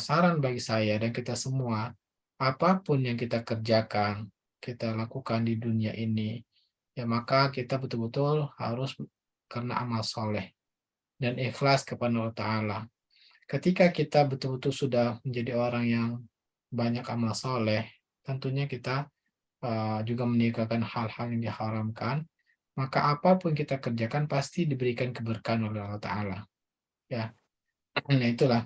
saran bagi saya dan kita semua, apapun yang kita kerjakan, kita lakukan di dunia ini, ya maka kita betul-betul harus karena amal soleh dan ikhlas kepada Allah Ta'ala. Ketika kita betul-betul sudah menjadi orang yang banyak amal soleh, tentunya kita juga meninggalkan hal-hal yang diharamkan, maka apapun kita kerjakan pasti diberikan keberkahan oleh Allah Ta'ala. Ya, nah itulah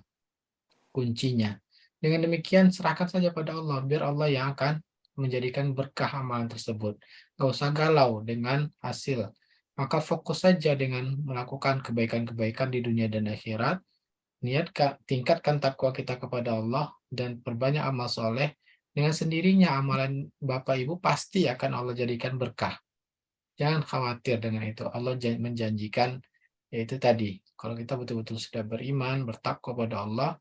kuncinya. Dengan demikian serahkan saja pada Allah, biar Allah yang akan menjadikan berkah amalan tersebut. Gak usah galau dengan hasil. Maka fokus saja dengan melakukan kebaikan-kebaikan di dunia dan akhirat. Tingkatkan takwa kita kepada Allah dan perbanyak amal soleh. Dengan sendirinya amalan Bapak Ibu pasti akan Allah jadikan berkah. Jangan khawatir dengan itu. Allah menjanjikan, yaitu tadi, kalau kita betul-betul sudah beriman, bertakwa kepada Allah,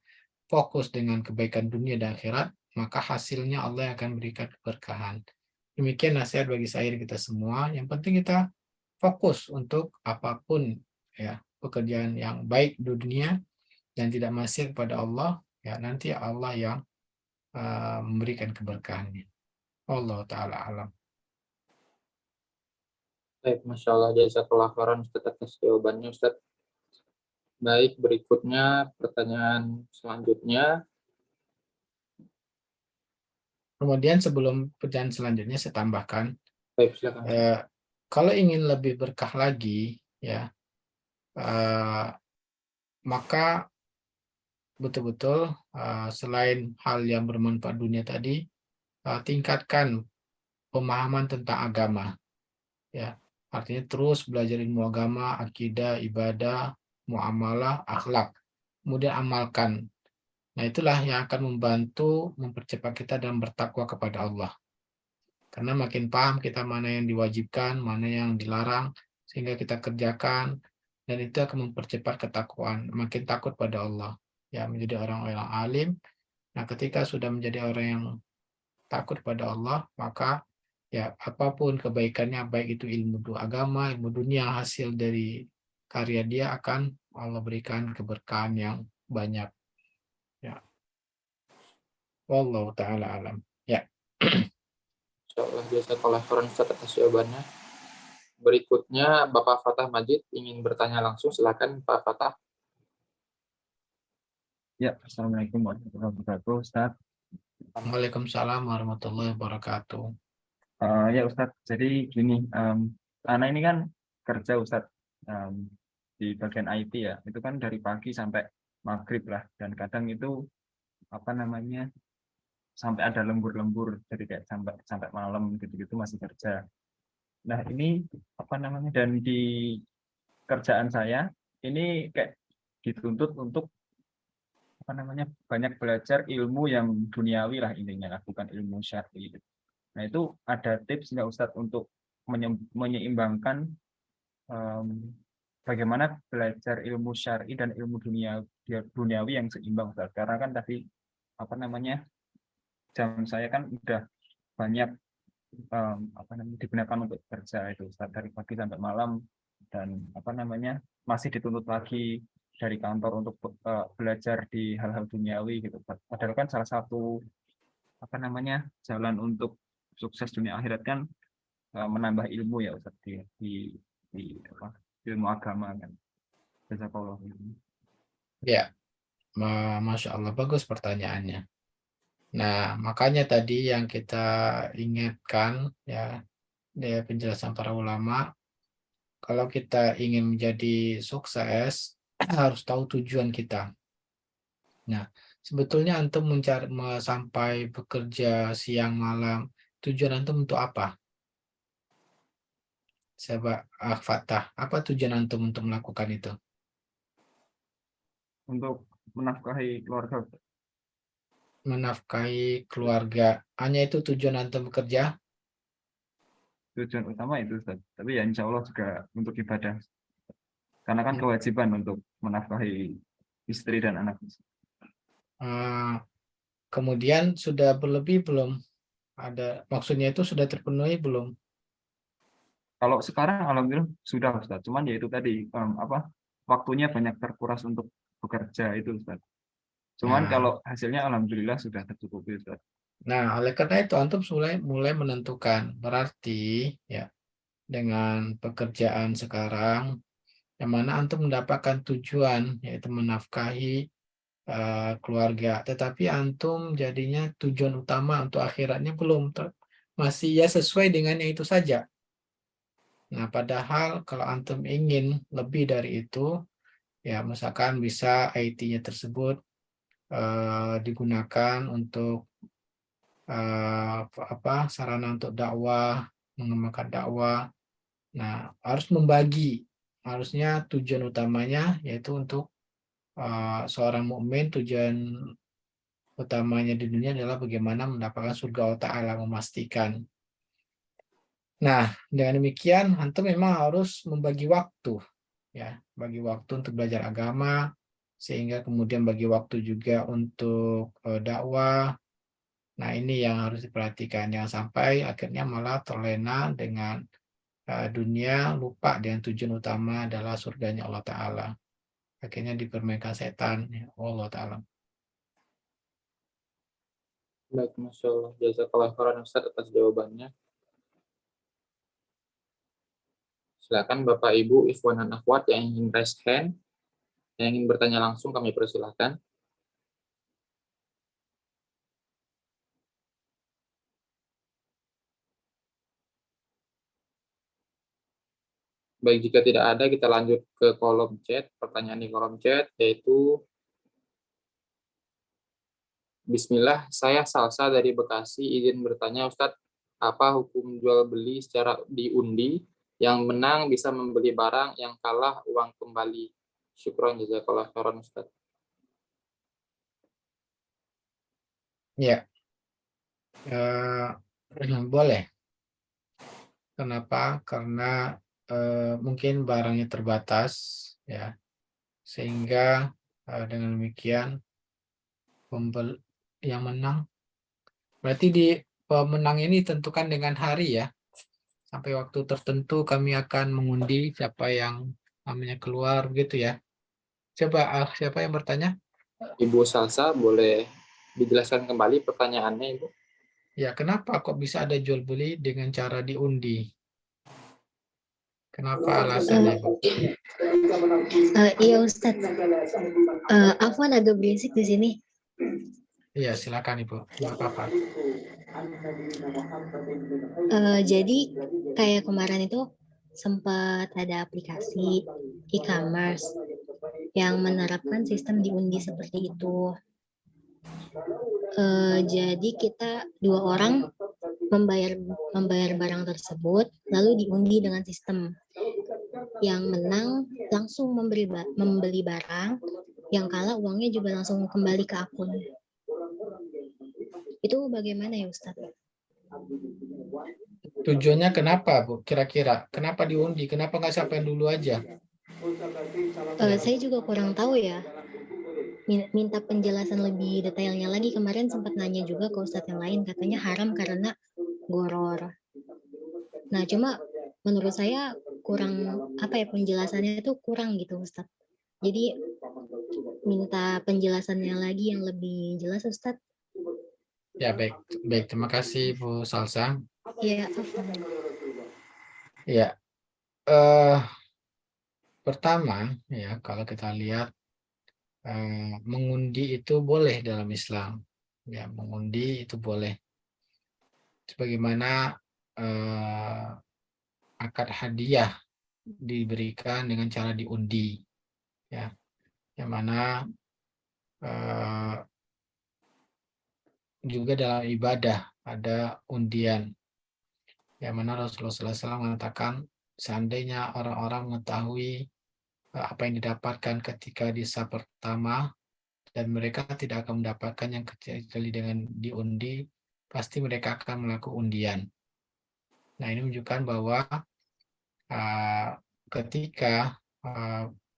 fokus dengan kebaikan dunia dan akhirat, maka hasilnya Allah akan berikan keberkahan. Demikian nasihat bagi saya dan kita semua. Yang penting kita fokus untuk apapun ya pekerjaan yang baik di dunia dan tidak maksiat kepada Allah, ya nanti Allah yang memberikan keberkahannya. Allah Ta'ala alam. Baik, Masya Allah, jazakallah khairan Ustaz atas jawabannya Ustaz. Baik, berikutnya pertanyaan selanjutnya. Kemudian sebelum pertanyaan selanjutnya saya tambahkan, Baik, silakan. kalau ingin lebih berkah lagi, ya maka betul-betul selain hal yang bermanfaat dunia tadi, tingkatkan pemahaman tentang agama. Ya, artinya terus belajar ilmu agama, akidah, ibadah, muamalah, akhlak. Kemudian amalkan. Nah, itulah yang akan membantu mempercepat kita dalam bertakwa kepada Allah. Karena makin paham kita mana yang diwajibkan, mana yang dilarang, sehingga kita kerjakan, dan itu akan mempercepat ketakwaan, makin takut pada Allah. Ya, menjadi orang-orang alim. Nah, ketika sudah menjadi orang yang takut pada Allah, maka ya apapun kebaikannya, baik itu ilmu agama, ilmu dunia, hasil dari karya dia akan Allah berikan keberkahan yang banyak. Ya, wallahu taala alam. Ya. Insyaallah jazakallah khairan Ustaz atas jawabannya. Berikutnya Bapak Fatah Majid ingin bertanya langsung, silakan Pak Fatah. Ya, Assalamualaikum warahmatullahi wabarakatuh, Ustaz. Waalaikumsalam warahmatullahi wabarakatuh. Ya, Ustaz, jadi gini, anak ini kan kerja, Ustaz, di bagian IT ya, itu kan dari pagi sampai maghrib lah, dan kadang itu, apa namanya, sampai ada lembur-lembur, jadi kayak sampai malam gitu-gitu masih kerja. Nah, ini, apa namanya, dan di kerjaan saya, ini kayak dituntut untuk, apa namanya, banyak belajar ilmu yang duniawi lah intinya, lah, bukan ilmu syar'i gitu. Nah, itu ada tips nggak Ustadz untuk menyeimbangkan bagaimana belajar ilmu syar'i dan ilmu duniawi yang seimbang, Ustadz? Karena kan tadi apa namanya, jam saya kan udah banyak apa namanya, digunakan untuk kerja itu, Ustadz, dari pagi sampai malam, dan apa namanya, masih dituntut lagi dari kantor untuk belajar di hal-hal duniawi gitu, Ustadz. Padahal kan salah satu apa namanya, jalan untuk sukses dunia akhirat kan menambah ilmu ya Ustaz, di apa, ilmu agama kan. Jazakallah. Ya, Masya Allah, bagus pertanyaannya. Nah, makanya tadi yang kita ingatkan, ya, dari penjelasan para ulama, kalau kita ingin menjadi sukses, harus tahu tujuan kita. Nah, sebetulnya antum mencari sampai bekerja siang malam, tujuan antum untuk apa? Coba Fatah, apa tujuan antum untuk melakukan itu? Untuk menafkahi keluarga, Menafkahi keluarga. Hanya itu tujuan antum bekerja? tujuan utama itu Ustaz. Tapi ya insya Allah juga untuk ibadah. Karena kan Hmm. kewajiban untuk menafkahi istri dan anak. Kemudian sudah berlebih belum? Ada maksudnya itu sudah terpenuhi belum? Kalau sekarang alhamdulillah sudah Ustaz. Cuman ya itu tadi apa, waktunya banyak terkuras untuk bekerja itu Ustaz. Cuman Nah, kalau hasilnya alhamdulillah sudah tercukupi Ustaz. nah, oleh karena itu antum mulai menentukan. Berarti ya dengan pekerjaan sekarang yang mana antum mendapatkan tujuan yaitu menafkahi keluarga, tetapi antum jadinya tujuan utama untuk akhiratnya belum masih ya sesuai dengan yang itu saja. Nah, padahal kalau antum ingin lebih dari itu, ya misalkan bisa IT-nya tersebut digunakan untuk sarana untuk dakwah, mengembangkan dakwah. Nah, harus membagi. Harusnya tujuan utamanya yaitu untuk seorang mukmin, tujuan utamanya di dunia adalah bagaimana mendapatkan surga Allah Ta'ala, memastikan. Nah, dengan demikian antum memang harus membagi waktu, ya, bagi waktu untuk belajar agama, sehingga kemudian bagi waktu juga untuk dakwah. Nah, ini yang harus diperhatikan, jangan sampai akhirnya malah terlena dengan dunia, lupa dengan tujuan utama adalah surganya Allah Ta'ala. Akhirnya dipermainkan setan, ya, Allah Ta'ala. Baik, Masya Allah. Jazakallah khairan Ustaz atas jawabannya. Silakan Bapak Ibu Ikhwan dan Akhwat yang ingin raise hand, yang ingin bertanya langsung kami persilahkan. Baik, jika tidak ada, kita lanjut ke kolom chat. Pertanyaan di kolom chat yaitu, Bismillah, saya Salsa dari Bekasi, izin bertanya Ustadz, apa hukum jual beli secara diundi Yang menang bisa membeli barang, yang kalah uang kembali. Syukron jazakallah khairan Ustaz. Ya, boleh. Kenapa? Karena mungkin barangnya terbatas, ya, sehingga dengan demikian yang menang. Berarti di pemenang ini ditentukan dengan hari ya. Sampai waktu tertentu kami akan mengundi siapa yang namanya keluar gitu ya. Coba siapa yang bertanya? Ibu Salsa, boleh dijelaskan kembali pertanyaannya, Ibu? Ya, kenapa kok bisa ada jual beli dengan cara diundi? Kenapa alasannya, Bu? Iya Ustadz, Afwan agak berisik di sini. Iya, silakan Ibu. Nggak apa-apa. Jadi kayak kemarin itu sempat ada aplikasi e-commerce yang menerapkan sistem diundi seperti itu. Jadi kita 2 orang membayar barang tersebut lalu diundi dengan sistem. Yang menang langsung membeli barang, yang kalah uangnya juga langsung kembali ke akun. Itu bagaimana ya Ustadz? Tujuannya kenapa, Bu? Kira-kira kenapa diundi? Kenapa nggak siapa yang dulu aja? Saya juga kurang tahu ya. Minta penjelasan lebih detailnya lagi. Kemarin sempat nanya juga ke Ustadz yang lain, katanya haram karena goror. Nah, cuma menurut saya kurang penjelasannya itu kurang gitu Ustadz. Jadi minta penjelasannya lagi yang lebih jelas Ustadz. Ya, baik. Baik, terima kasih Bu Salsa. Iya, Ya. Pertama, ya, kalau kita lihat mengundi itu boleh dalam Islam. Ya, mengundi itu boleh. Sebagaimana akad hadiah diberikan dengan cara diundi, ya, yang mana juga dalam ibadah ada undian, yang mana Rasulullah SAW mengatakan seandainya orang-orang mengetahui apa yang didapatkan ketika di saf pertama dan mereka tidak akan mendapatkan yang kecuali dengan diundi, pasti mereka akan melakukan undian. Nah, ini menunjukkan bahwa ketika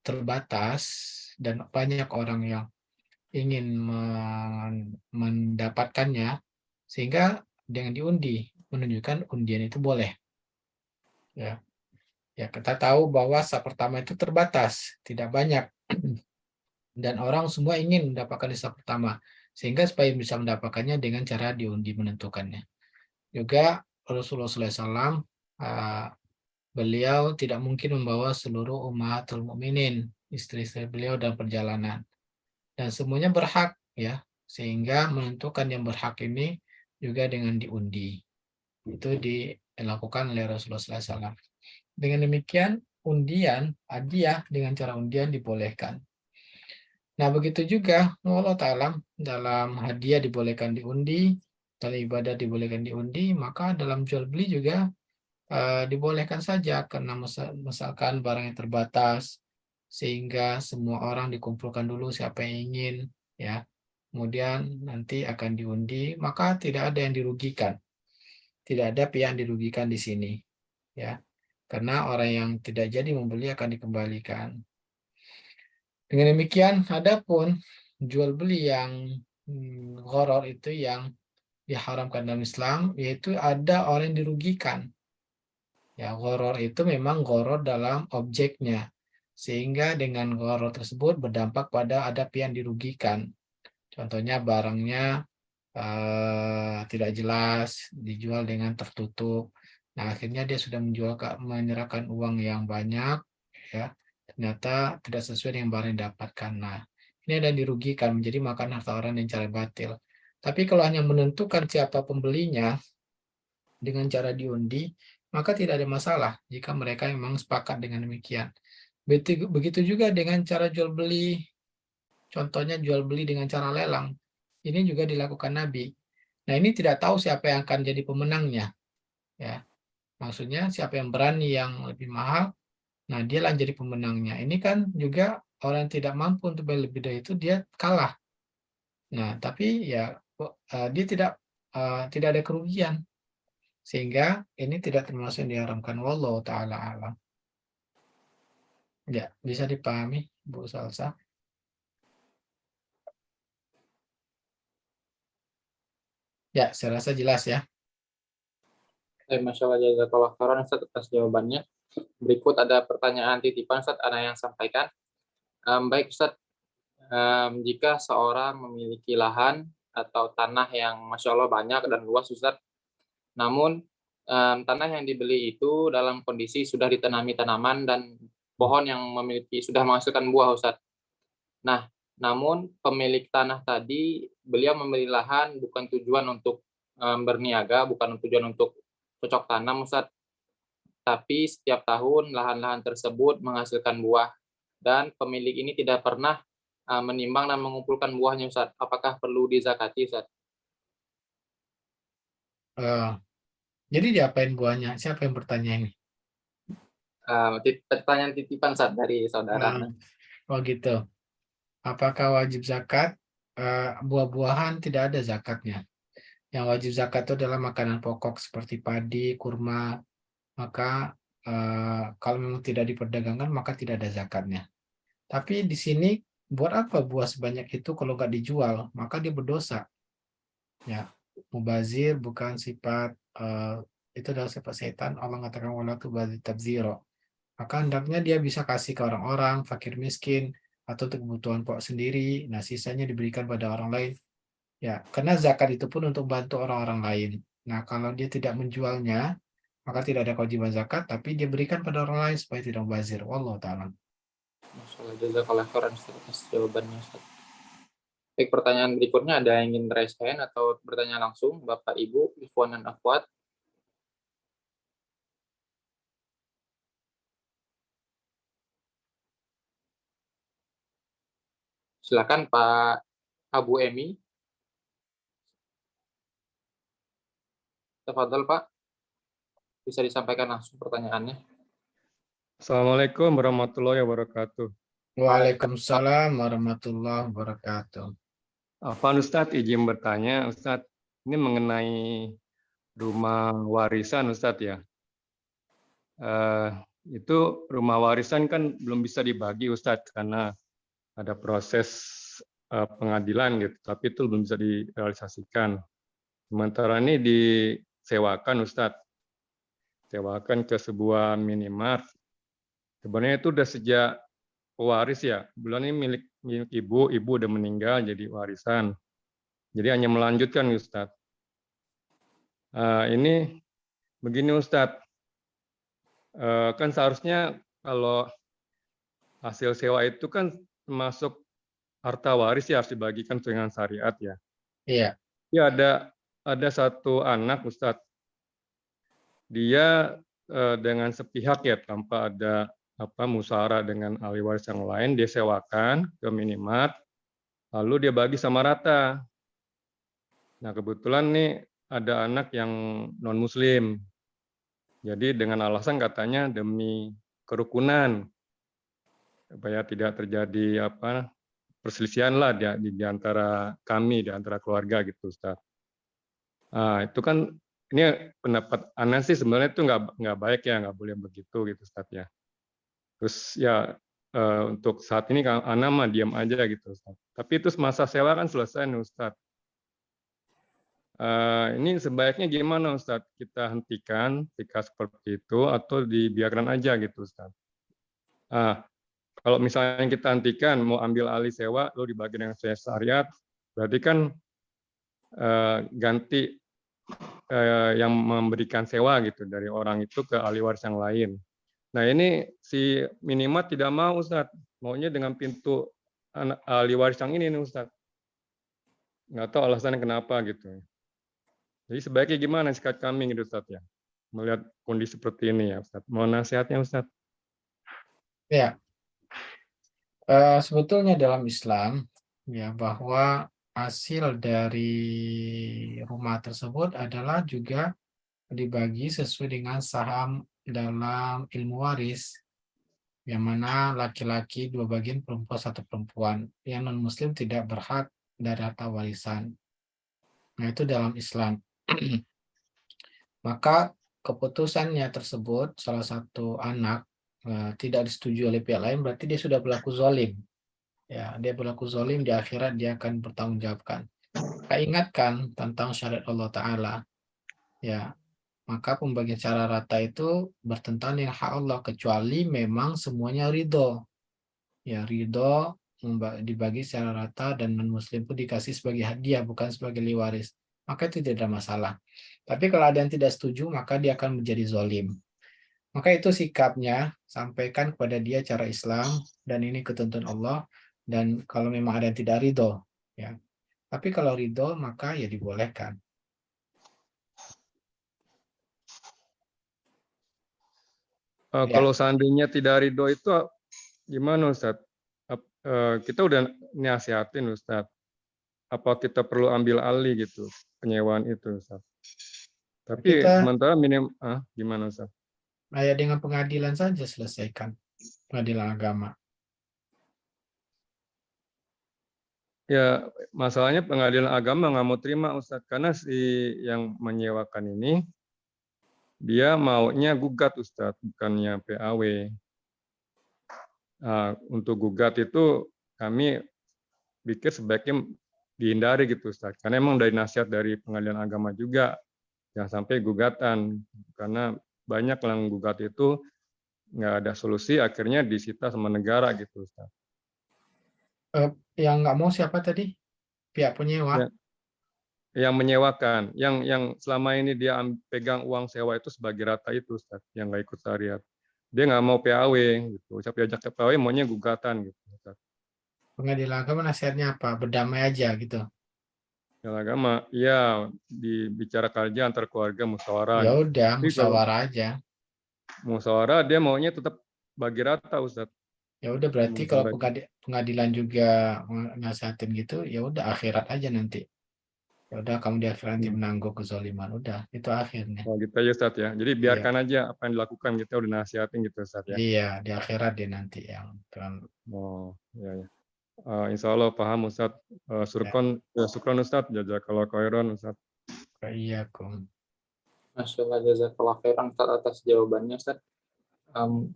terbatas dan banyak orang yang ingin mendapatkannya, sehingga dengan diundi menunjukkan undian itu boleh. Ya, ya, kita tahu bahwa saf pertama itu terbatas, tidak banyak, dan orang semua ingin mendapatkan di saf pertama, sehingga supaya bisa mendapatkannya dengan cara diundi menentukannya. Juga Rasulullah SAW beliau tidak mungkin membawa seluruh ummahatul mukminin, istri-istri beliau dalam perjalanan, dan semuanya berhak, ya, sehingga menentukan yang berhak ini juga dengan diundi. Itu dilakukan oleh Rasulullah SAW. Dengan demikian undian, hadiah dengan cara undian dibolehkan. Nah, begitu juga Allah Ta'ala dalam hadiah dibolehkan diundi, dalam ibadah dibolehkan diundi, maka dalam jual beli juga dibolehkan saja, karena misalkan barangnya terbatas sehingga semua orang dikumpulkan dulu siapa yang ingin, ya, kemudian nanti akan diundi, maka tidak ada yang dirugikan, tidak ada pihak yang dirugikan di sini, ya, karena orang yang tidak jadi membeli akan dikembalikan. Dengan demikian, adapun jual beli yang gharar itu yang diharamkan dalam Islam, yaitu ada orang yang dirugikan. Ya, gharar itu memang gharar dalam objeknya, sehingga dengan gharar tersebut berdampak pada ada pihak yang dirugikan. Contohnya barangnya tidak jelas, dijual dengan tertutup. Nah, akhirnya dia sudah menyerahkan uang yang banyak, ya, ternyata tidak sesuai dengan barang yang didapatkan. Nah, ini ada yang dirugikan, menjadi makan harta orang yang cara batil. Tapi kalau hanya menentukan siapa pembelinya dengan cara diundi, maka tidak ada masalah jika mereka memang sepakat dengan demikian. Begitu juga dengan cara jual beli, contohnya jual beli dengan cara lelang. Ini juga dilakukan Nabi. Nah, ini tidak tahu siapa yang akan jadi pemenangnya, ya. Maksudnya siapa yang berani yang lebih mahal, nah dia lah jadi pemenangnya. Ini kan juga orang yang tidak mampu untuk beli lebih dari itu dia kalah. Nah, tapi ya dia tidak ada kerugian sehingga ini tidak termasuk yang diharamkan. Wallahu taala alam. Ya, bisa dipahami Bu Salsa. Ya, saya rasa jelas ya. Masya Allah, jazakallah khairan Ustaz atas jawabannya. Berikut ada pertanyaan titipan Ustaz Ana yang sampaikan. Baik Ustaz, jika seorang memiliki lahan atau tanah yang Masya Allah banyak dan luas Ustaz, namun tanah yang dibeli itu dalam kondisi sudah ditanami tanaman dan pohon yang sudah menghasilkan buah Ustaz. Nah, namun pemilik tanah tadi, beliau membeli lahan bukan tujuan untuk berniaga, bukan tujuan untuk cocok tanam Ustaz, tapi setiap tahun lahan-lahan tersebut menghasilkan buah dan pemilik ini tidak pernah menimbang dan mengumpulkan buahnya Ustaz. Apakah perlu dizakati Ustaz? Jadi diapain buahnya? Siapa yang bertanya ini? Pertanyaan titipan Ustaz dari saudara. Oh gitu. Apakah wajib zakat? Buah-buahan tidak ada zakatnya. Yang wajib zakat itu adalah makanan pokok seperti padi, kurma. Maka kalau memang tidak diperdagangkan maka tidak ada zakatnya. Tapi di sini buat apa buah sebanyak itu kalau nggak dijual? Maka dia berdosa. Ya, mubazir bukan sifat itu adalah sifat setan. Allah mengatakan wala tubazir tabziro. Maka hendaknya dia bisa kasih ke orang-orang fakir miskin atau untuk kebutuhan pokok sendiri. Nah, sisanya diberikan pada orang lain. Ya, karena zakat itu pun untuk bantu orang-orang lain. Nah, kalau dia tidak menjualnya, maka tidak ada kewajiban zakat, tapi dia berikan pada orang lain supaya tidak mubazir. Wallahu ta'ala. Masya Allah, jazakallah khairan atas jawabannya Ustaz. Baik, pertanyaan berikutnya ada yang ingin raise hand atau bertanya langsung, Bapak, Ibu, Ikhwan dan Akhwat. Silakan Pak Abu Emi. Tafadhol Pak, bisa disampaikan langsung pertanyaannya. Assalamualaikum warahmatullahi wabarakatuh. Waalaikumsalam warahmatullahi wabarakatuh. Afwan Ustadz, izin bertanya Ustadz, ini mengenai rumah warisan Ustadz ya. Itu rumah warisan kan belum bisa dibagi Ustadz karena ada proses pengadilan gitu, tapi itu belum bisa direalisasikan. Sementara ini disewakan Ustadz, sewakan ke sebuah minimart. Sebenarnya itu udah sejak pewaris ya, bulan ini milik ibu udah meninggal jadi warisan. Jadi hanya melanjutkan Ustadz. Ini begini Ustadz, kan seharusnya kalau hasil sewa itu kan termasuk harta waris ya, harus dibagikan dengan syariat ya. Iya. Ya ada satu anak Ustadz, dia dengan sepihak ya tanpa ada musyawarah dengan ahli waris yang lain, dia sewakan ke minimart, lalu dia bagi sama rata. Nah kebetulan nih ada anak yang non Muslim, jadi dengan alasan katanya demi kerukunan supaya tidak terjadi perselisihan lah di antara kami, di antara keluarga gitu Ustaz. Nah, itu kan ini pendapat Ana sih sebenarnya itu nggak baik ya, nggak boleh begitu gitu Ustaz ya. Terus ya untuk saat ini Ana mah diam aja gitu Ustaz. Tapi itu masa sewa kan selesai nih Ustaz. Ini sebaiknya gimana Ustaz? Kita hentikan jika seperti itu atau dibiarkan aja gitu Ustaz. Kalau misalnya kita hentikan mau ambil alih sewa lalu dibagi dengan syariat, berarti kan ganti yang memberikan sewa gitu dari orang itu ke ahli waris yang lain. Nah ini si minimart tidak mau Ustaz, maunya dengan pintu ahli waris yang ini nih Ustaz. Nggak tahu alasannya kenapa gitu. Jadi sebaiknya gimana sikap kami gitu Ustaz ya, melihat kondisi seperti ini ya Ustaz. Mohon nasihatnya Ustaz. Ya, sebetulnya dalam Islam ya bahwa hasil dari rumah tersebut adalah juga dibagi sesuai dengan saham dalam ilmu waris, yang mana laki-laki 2 bagian, perempuan 1 perempuan. Yang non-muslim tidak berhak dari harta warisan. Nah, itu dalam Islam. Maka keputusannya tersebut, salah satu anak tidak disetujui oleh pihak lain, berarti dia sudah berlaku zalim. Ya, dia berlaku zalim, di akhirat dia akan bertanggungjawabkan. Saya ingatkan tentang syariat Allah Ta'ala. Ya, maka pembagian secara rata itu bertentangan dengan hak Allah, kecuali memang semuanya ridho. Ya, ridho dibagi secara rata dan non-muslim pun dikasih sebagai hadiah, bukan sebagai waris. Maka itu tidak ada masalah. Tapi kalau ada yang tidak setuju, maka dia akan menjadi zalim. Maka itu sikapnya, sampaikan kepada dia cara Islam, dan ini ketentuan Allah, dan kalau memang ada yang tidak ridho, ya. Tapi kalau ridho, maka ya dibolehkan. Ya. Kalau seandainya tidak ridho itu gimana Ustadz? Kita udah nasihatin Ustadz. Apa kita perlu ambil alih gitu penyewaan itu Ustadz? Tapi sementara gimana Ustadz? Ya dengan pengadilan saja selesaikan, pengadilan agama. Ya masalahnya pengadilan agama nggak mau terima Ustadz, karena si yang menyewakan ini dia maunya gugat Ustadz, bukannya PAW. Nah, untuk gugat itu kami pikir sebaiknya dihindari gitu Ustadz, karena emang dari nasihat dari pengadilan agama juga jangan sampai gugatan, karena banyak yang gugat itu nggak ada solusi, akhirnya disita sama negara gitu Ustadz. Yang nggak mau siapa tadi? Pihak penyewa? Ya, yang menyewakan, yang selama ini dia pegang uang sewa itu sebagai rata itu Ustadz, yang nggak ikut syariat. Dia nggak mau PAW gitu. Siapa diajak ke PAW maunya gugatan gitu Ustadz. Pengadilan agama nasihatnya apa? Berdamai aja gitu. Pengadilan agama, ya dibicarakan aja antar keluarga, musyawarah. Ya Gitu. udah, musyawarah aja. Musyawarah dia maunya tetap bagi rata Ustadz. Ya udah, berarti kalau pengadilan juga nasihatin gitu, ya udah akhirat aja nanti. Ya udah, kamu di akhirat nanti menanggung kezaliman, udah itu akhirnya. Oh gitu aja Ustadz ya. Jadi biarkan aja apa yang dilakukan, kita udah nasihatin gitu Ustadz ya. Iya, di akhirat dia nanti yang Oh iya ya. Insya Allah paham Ustadz. Syukron Ustadz, jazakallahu khairan Ustadz. Iya, Kum. Masya Allah, jazakallah khairan Ustadz atas jawabannya Ustadz.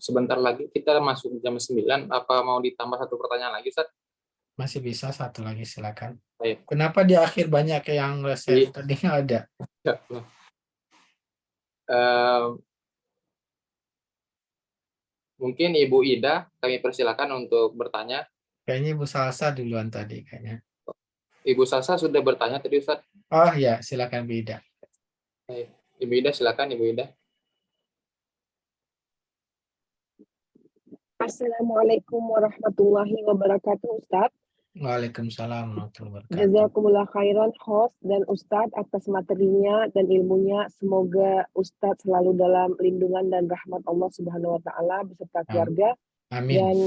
Sebentar lagi kita masuk jam 9. Apa mau ditambah satu pertanyaan lagi Ustadz? Masih bisa, satu lagi silakan. Baik. Kenapa di akhir banyak yang reset? Tadi nggak ada. Mungkin Ibu Ida, kami persilakan untuk bertanya. Kayaknya Ibu Salsa duluan tadi kayaknya. Ibu Salsa sudah bertanya tadi Ustadz. Oh ya, silakan Bu Ida. Ibu Ida, silakan Ibu Ida. Assalamualaikum warahmatullahi wabarakatuh Ustadz. Waalaikumsalam warahmatullahi wabarakatuh. Jazakumullah khairan host dan Ustadz atas materinya dan ilmunya. Semoga Ustadz selalu dalam lindungan dan rahmat Allah Subhanahu wa taala beserta keluarga. Amin. Dan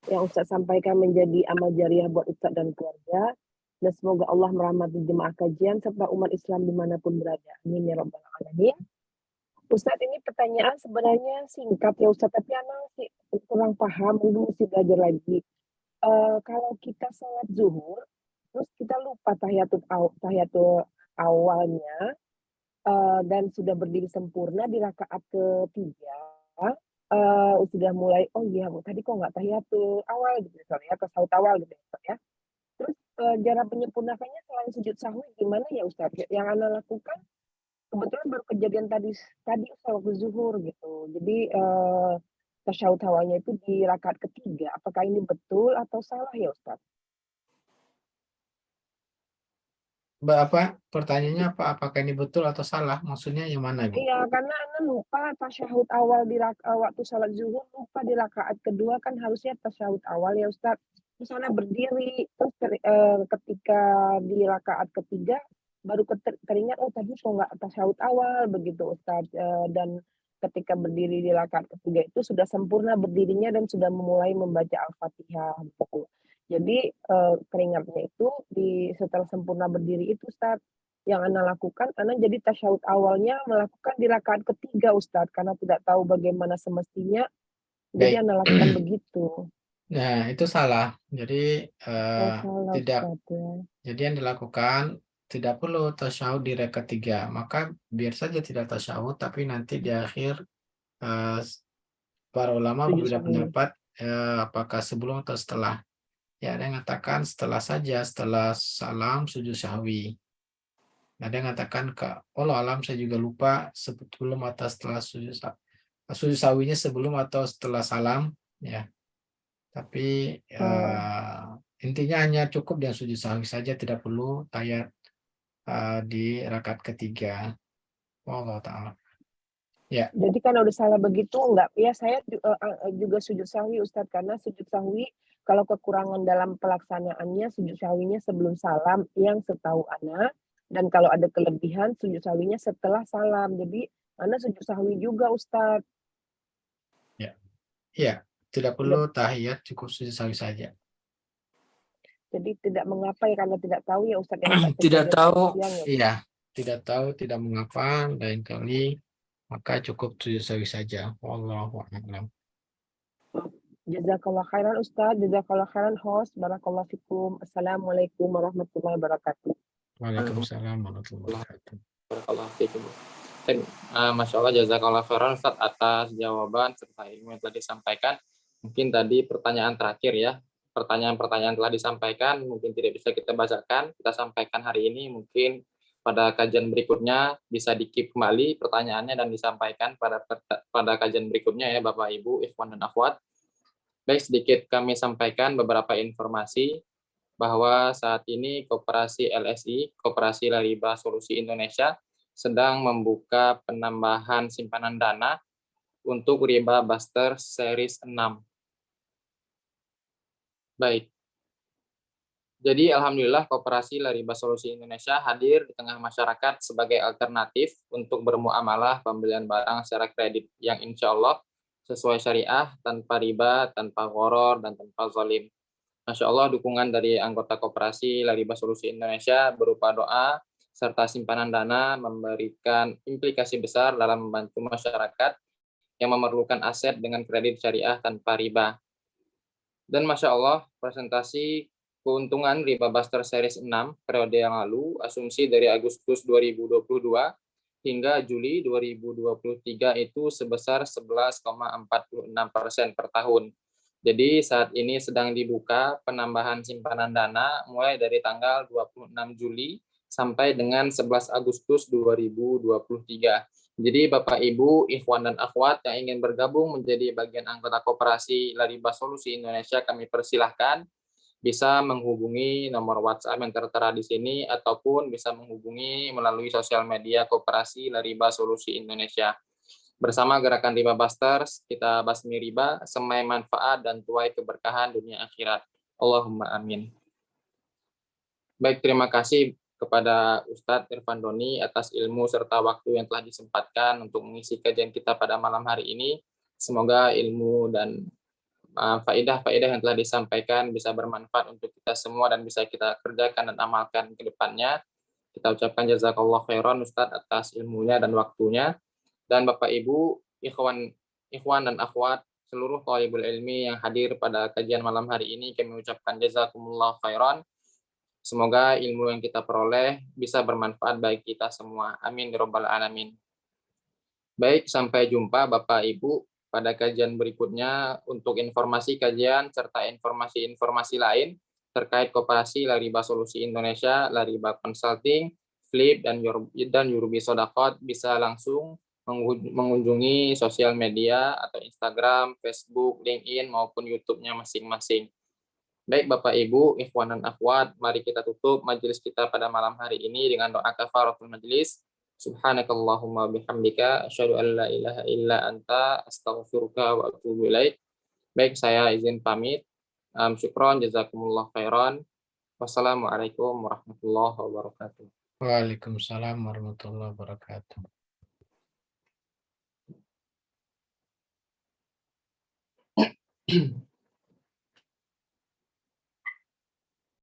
yang Ustadz sampaikan menjadi amal jariah buat Ustadz dan keluarga. Dan semoga Allah merahmati jemaah kajian serta umat Islam dimanapun berada. Amin ya rabbal alamin. Ustadz, ini pertanyaan sebenarnya singkat ya Ustadz, tapi anak sih kurang paham, mungkin mesti belajar lagi. Kalau kita sholat zuhur, terus kita lupa tahiyatul awalnya, dan sudah berdiri sempurna di rakaat ketiga, sudah mulai, oh iya tadi kok nggak tahiyatul awal gitu misalnya, atau sahut awal gitu ya. Terus cara menyempurnakannya selain sujud sahwi gimana ya Ustadz? Yang anak lakukan kebetulan baru kejadian tadi waktu zuhur gitu. Jadi tasyahud awalnya itu di rakaat ketiga. Apakah ini betul atau salah ya Ustaz? Apa pertanyaannya apa? Apakah ini betul atau salah? Maksudnya yang mana, Ibu? Iya, karena Anda lupa tasyahud awal di waktu salat zuhur, lupa di rakaat kedua kan harusnya tasyahud awal ya Ustaz. Terus Anda berdiri, terus ketika di rakaat ketiga baru teringat, oh tadi kok nggak tasyahud awal begitu Ustaz. Dan ketika berdiri di rakaat ketiga itu sudah sempurna berdirinya dan sudah memulai membaca Al-Fatihah gitu. Jadi keringatnya itu setelah sempurna berdiri itu Ustaz. yang Ana lakukan, Ana jadi tasyahud awalnya melakukan di rakaat ketiga Ustadz, karena tidak tahu bagaimana semestinya, jadi Baik. Ana lakukan begitu. Nah, itu salah. Jadi Salah tidak. Ustadz ya. Jadi yang dilakukan tidak perlu tasyahud di rakaat 3. Maka biar saja tidak tasyahud, tapi nanti di akhir eh, para ulama Sujud berbeda sahwi. pendapat apakah sebelum atau setelah. Ya, ada yang mengatakan setelah saja, setelah salam sujud sahwi. Ada yang mengatakan Allah alam saya juga lupa sebelum atau setelah sujud sahwinya sebelum atau setelah salam, ya. Tapi intinya hanya cukup yang sujud sahwi saja, tidak perlu tayat di rakaat ketiga. Allah taala. Ya. Jadi kan udah salah begitu enggak? Ya saya juga sujud sahwi Ustadz, karena sujud sahwi kalau kekurangan dalam pelaksanaannya sujud sahwinya sebelum salam yang setahu Ana, dan kalau ada kelebihan sujud sahwinya setelah salam. Jadi Ana sujud sahwi juga Ustadz. Ya, tidak perlu tahiyat, cukup sujud sahwi saja. Jadi tidak mengapa ya, karena tidak tahu ya Ustadz ya. Tidak tahu, siang ya. iya, tidak tahu, tidak mengapa, lain kali maka cukup sujud sahwi saja. Wallahu a'lam. Jazakallah khairan Ustadz, jazakallah khairan host, barakallahu fikum. Assalamualaikum warahmatullahi wabarakatuh. Waalaikumsalam warahmatullahi wabarakatuh. Barakallahu fikum. Dan Masya Allah, jazakallah khairan Ustaz atas jawaban serta ilmu yang telah disampaikan. Mungkin tadi pertanyaan terakhir ya, pertanyaan-pertanyaan telah disampaikan, mungkin tidak bisa kita bacakan, kita sampaikan hari ini, mungkin pada kajian berikutnya bisa di-keep kembali pertanyaannya dan disampaikan pada kajian berikutnya ya Bapak Ibu, Ikhwan dan Akhwat. Baik, sedikit kami sampaikan beberapa informasi bahwa saat ini Koperasi LSI, Koperasi Lariba Solusi Indonesia, sedang membuka penambahan simpanan dana untuk riba Buster Series 6. Baik. Jadi alhamdulillah Koperasi Lariba Solusi Indonesia hadir di tengah masyarakat sebagai alternatif untuk bermuamalah pembelian barang secara kredit yang insya Allah sesuai syariah, tanpa riba, tanpa gharar, dan tanpa zalim. Masya Allah, dukungan dari anggota Koperasi Lariba Solusi Indonesia berupa doa serta simpanan dana memberikan implikasi besar dalam membantu masyarakat yang memerlukan aset dengan kredit syariah tanpa riba. Dan Masya Allah, presentasi keuntungan riba Buster Series 6 periode yang lalu, asumsi dari Agustus 2022 hingga Juli 2023 itu sebesar 11,46% per tahun. Jadi saat ini sedang dibuka penambahan simpanan dana mulai dari tanggal 26 Juli sampai dengan 11 Agustus 2023. Jadi Bapak Ibu, Ikhwan dan Akhwat yang ingin bergabung menjadi bagian anggota Koperasi Lariba Solusi Indonesia, kami persilahkan bisa menghubungi nomor WhatsApp yang tertera di sini ataupun bisa menghubungi melalui sosial media Koperasi Lariba Solusi Indonesia. Bersama Gerakan Riba Busters, kita basmi riba, semai manfaat dan tuai keberkahan dunia akhirat. Allahumma amin. Baik, terima kasih kepada Ustadz Irfan Doni atas ilmu serta waktu yang telah disempatkan untuk mengisi kajian kita pada malam hari ini. Semoga ilmu dan faedah-faedah yang telah disampaikan bisa bermanfaat untuk kita semua dan bisa kita kerjakan dan amalkan ke depannya. Kita ucapkan jazakallah khairan Ustadz atas ilmunya dan waktunya. Dan Bapak Ibu, ikhwan dan akhwat, seluruh thalibul ilmi yang hadir pada kajian malam hari ini, kami ucapkan jazakumullah khairan. Semoga ilmu yang kita peroleh bisa bermanfaat bagi kita semua. Amin ya rabbal alamin. Baik, sampai jumpa Bapak Ibu pada kajian berikutnya untuk informasi kajian serta informasi-informasi lain terkait Koperasi Lariba Solusi Indonesia, Lariba Consulting, Flip, dan Yurubi Sodakot bisa langsung mengunjungi sosial media atau Instagram, Facebook, LinkedIn, maupun YouTube-nya masing-masing. Baik Bapak Ibu, Ikhwan dan Akhwat, mari kita tutup majelis kita pada malam hari ini dengan doa kafaratul majelis. Subhanakallahumma bihamdika asyhadu an la ilaha illa anta astaghfiruka wa atubu ilaik. Baik, saya izin pamit. Syukron, jazakumullah khairan. Wassalamualaikum warahmatullahi wabarakatuh. Waalaikumsalam warahmatullahi wabarakatuh.